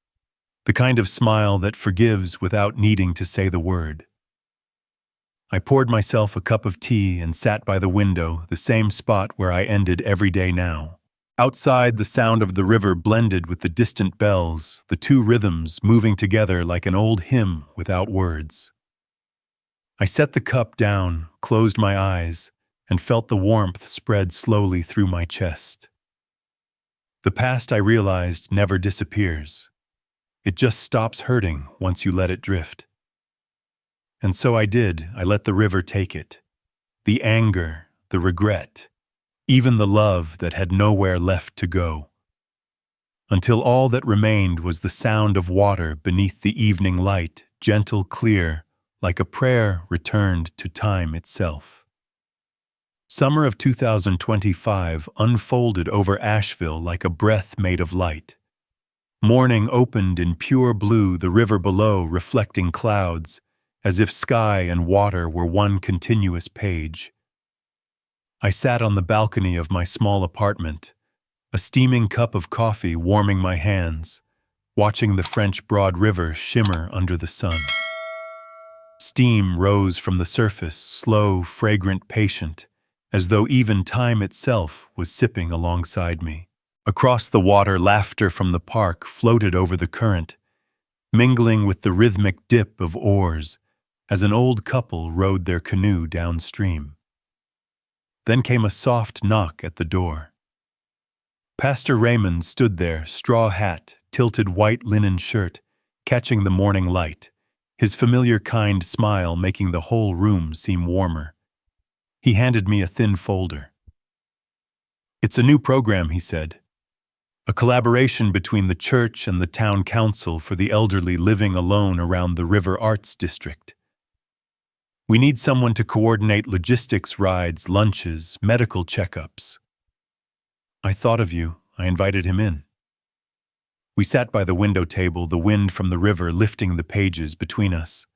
The kind of smile that forgives without needing to say the word. I poured myself a cup of tea and sat by the window, the same spot where I ended every day now. Outside, the sound of the river blended with the distant bells, the two rhythms moving together like an old hymn without words. I set the cup down, closed my eyes, and felt the warmth spread slowly through my chest. The past, I realized, never disappears. It just stops hurting once you let it drift. And so I did. I let the river take it. The anger, the regret, even the love that had nowhere left to go. Until all that remained was the sound of water beneath the evening light, gentle, clear, like a prayer returned to time itself. Summer of 2025 unfolded over Asheville like a breath made of light. Morning opened in pure blue, the river below reflecting clouds, as if sky and water were one continuous page. I sat on the balcony of my small apartment, a steaming cup of coffee warming my hands, watching the French Broad River shimmer under the sun. Steam rose from the surface, slow, fragrant, patient, as though even time itself was sipping alongside me. Across the water, laughter from the park floated over the current, mingling with the rhythmic dip of oars as an old couple rowed their canoe downstream. Then came a soft knock at the door. Pastor Raymond stood there, straw hat, tilted white linen shirt, catching the morning light, his familiar kind smile making the whole room seem warmer. He handed me a thin folder. "It's a new program," he said. "A collaboration between the church and the town council for the elderly living alone around the River Arts District. We need someone to coordinate logistics, rides, lunches, medical checkups." I thought of you. I invited him in. We sat by the window table, the wind from the river lifting the pages between us.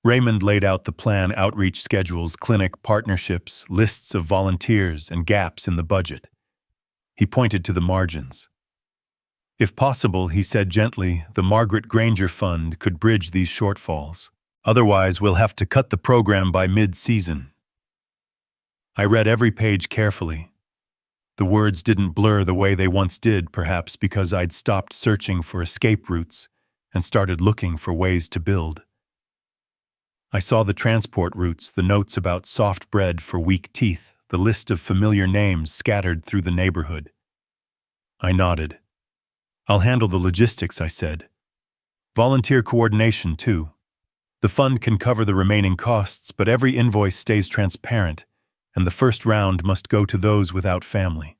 Raymond laid out the plan, outreach schedules, clinic partnerships, lists of volunteers, and gaps in the budget. He pointed to the margins. "If possible," he said gently, "the Margaret Granger Fund could bridge these shortfalls. Otherwise, we'll have to cut the program by mid-season." I read every page carefully. The words didn't blur the way they once did, perhaps because I'd stopped searching for escape routes and started looking for ways to build. I saw the transport routes, the notes about soft bread for weak teeth, the list of familiar names scattered through the neighborhood. I nodded. "I'll handle the logistics," I said. "Volunteer coordination, too. The fund can cover the remaining costs, but every invoice stays transparent, and the first round must go to those without family."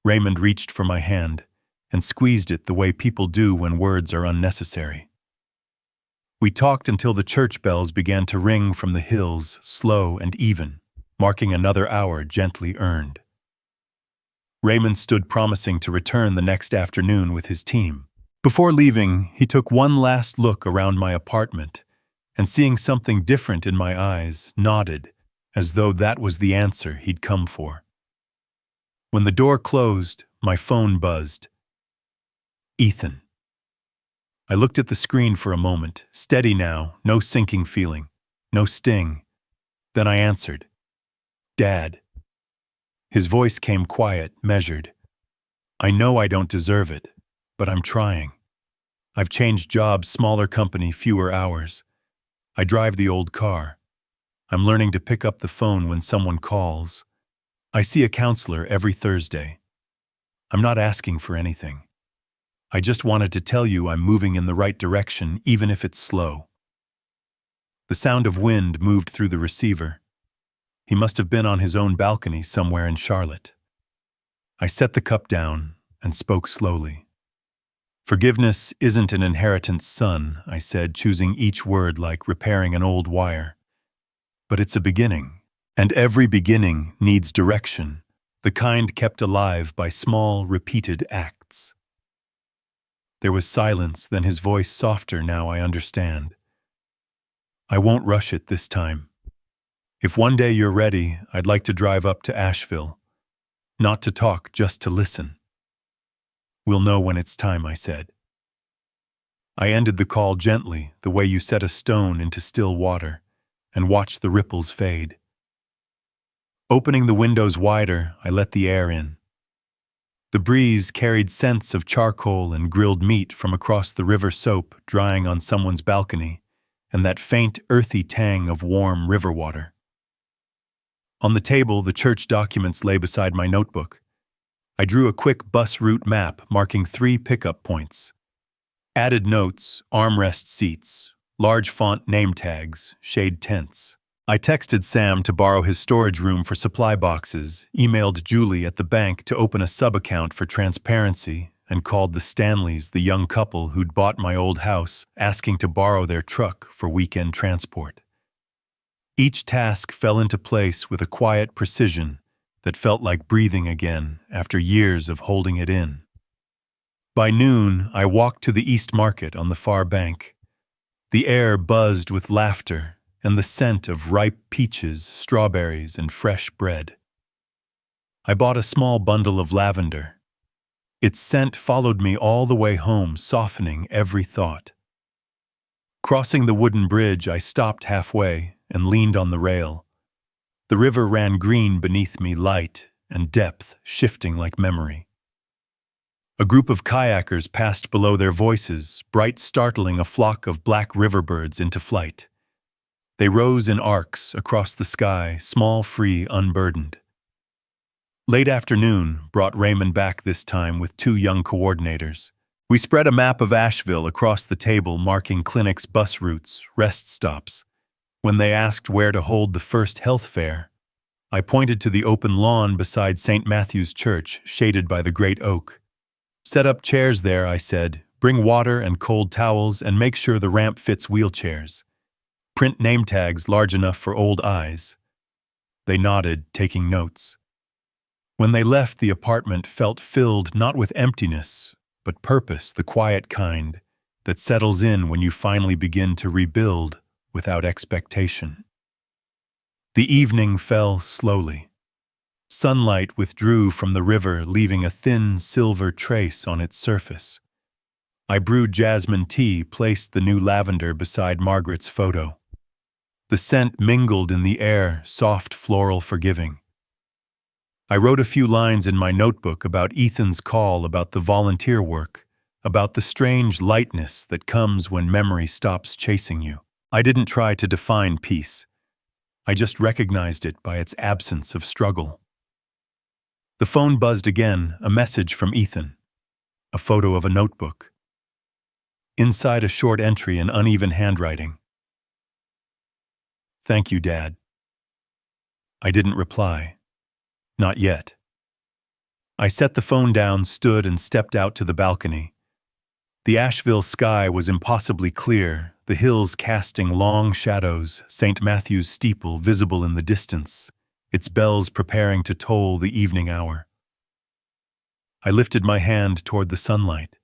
Raymond reached for my hand and squeezed it the way people do when words are unnecessary. We talked until the church bells began to ring from the hills, slow and even, marking another hour gently earned. Raymond stood promising to return the next afternoon with his team. Before leaving, he took one last look around my apartment and, seeing something different in my eyes, nodded, as though that was the answer he'd come for. When the door closed, my phone buzzed. "Ethan." I looked at the screen for a moment, steady now, no sinking feeling, no sting. Then I answered. "Dad." His voice came quiet, measured. "I know I don't deserve it, but I'm trying. I've changed jobs, smaller company, fewer hours. I drive the old car. I'm learning to pick up the phone when someone calls. I see a counselor every Thursday. I'm not asking for anything. I just wanted to tell you I'm moving in the right direction, even if it's slow." The sound of wind moved through the receiver. He must have been on his own balcony somewhere in Charlotte. I set the cup down and spoke slowly. "Forgiveness isn't an inheritance, son," I said, choosing each word like repairing an old wire. "But it's a beginning, and every beginning needs direction, the kind kept alive by small, repeated acts." There was silence, then his voice softer. "Now I understand. I won't rush it this time. If one day you're ready, I'd like to drive up to Asheville. Not to talk, just to listen." "We'll know when it's time," I said. I ended the call gently, the way you set a stone into still water, and watched the ripples fade. Opening the windows wider, I let the air in. The breeze carried scents of charcoal and grilled meat from across the river soap drying on someone's balcony, and that faint, earthy tang of warm river water. On the table, the church documents lay beside my notebook. I drew a quick bus route map marking 3 pickup points. Added notes, armrest seats, large font name tags, shade tents. I texted Sam to borrow his storage room for supply boxes, emailed Julie at the bank to open a sub-account for transparency, and called the Stanleys, the young couple who'd bought my old house, asking to borrow their truck for weekend transport. Each task fell into place with a quiet precision that felt like breathing again after years of holding it in. By noon, I walked to the East Market on the far bank. The air buzzed with laughter and the scent of ripe peaches, strawberries, and fresh bread. I bought a small bundle of lavender. Its scent followed me all the way home, softening every thought. Crossing the wooden bridge, I stopped halfway and leaned on the rail. The river ran green beneath me, light and depth shifting like memory. A group of kayakers passed below, their voices, bright, startling a flock of black riverbirds into flight. They rose in arcs across the sky, small, free, unburdened. Late afternoon brought Raymond back, this time with 2 young coordinators. We spread a map of Asheville across the table, marking clinics, bus routes, rest stops. When they asked where to hold the first health fair, I pointed to the open lawn beside St. Matthew's Church, shaded by the great oak. Set up chairs there, I said. Bring water and cold towels and make sure the ramp fits wheelchairs. Print name tags large enough for old eyes. They nodded, taking notes. When they left, the apartment felt filled not with emptiness, but purpose, the quiet kind that settles in when you finally begin to rebuild without expectation. The evening fell slowly. Sunlight withdrew from the river, leaving a thin silver trace on its surface. I brewed jasmine tea, placed the new lavender beside Margaret's photo. The scent mingled in the air, soft, floral, forgiving. I wrote a few lines in my notebook about Ethan's call, about the volunteer work, about the strange lightness that comes when memory stops chasing you. I didn't try to define peace. I just recognized it by its absence of struggle. The phone buzzed again, a message from Ethan. A photo of a notebook. Inside, a short entry in uneven handwriting. "Thank you, Dad." I didn't reply. Not yet. I set the phone down, stood, and stepped out to the balcony. The Asheville sky was impossibly clear, the hills casting long shadows, St. Matthew's steeple visible in the distance, its bells preparing to toll the evening hour. I lifted my hand toward the sunlight.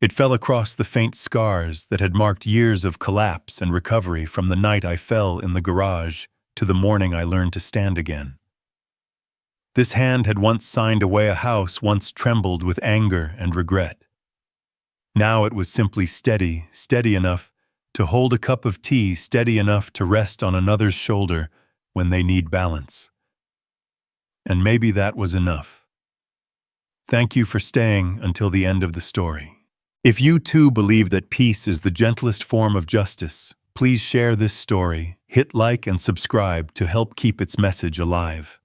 It fell across the faint scars that had marked years of collapse and recovery, from the night I fell in the garage to the morning I learned to stand again. This hand had once signed away a house, once trembled with anger and regret. Now it was simply steady, steady enough to hold a cup of tea, steady enough to rest on another's shoulder when they need balance. And maybe that was enough. Thank you for staying until the end of the story. If you too believe that peace is the gentlest form of justice, please share this story, hit like and subscribe to help keep its message alive.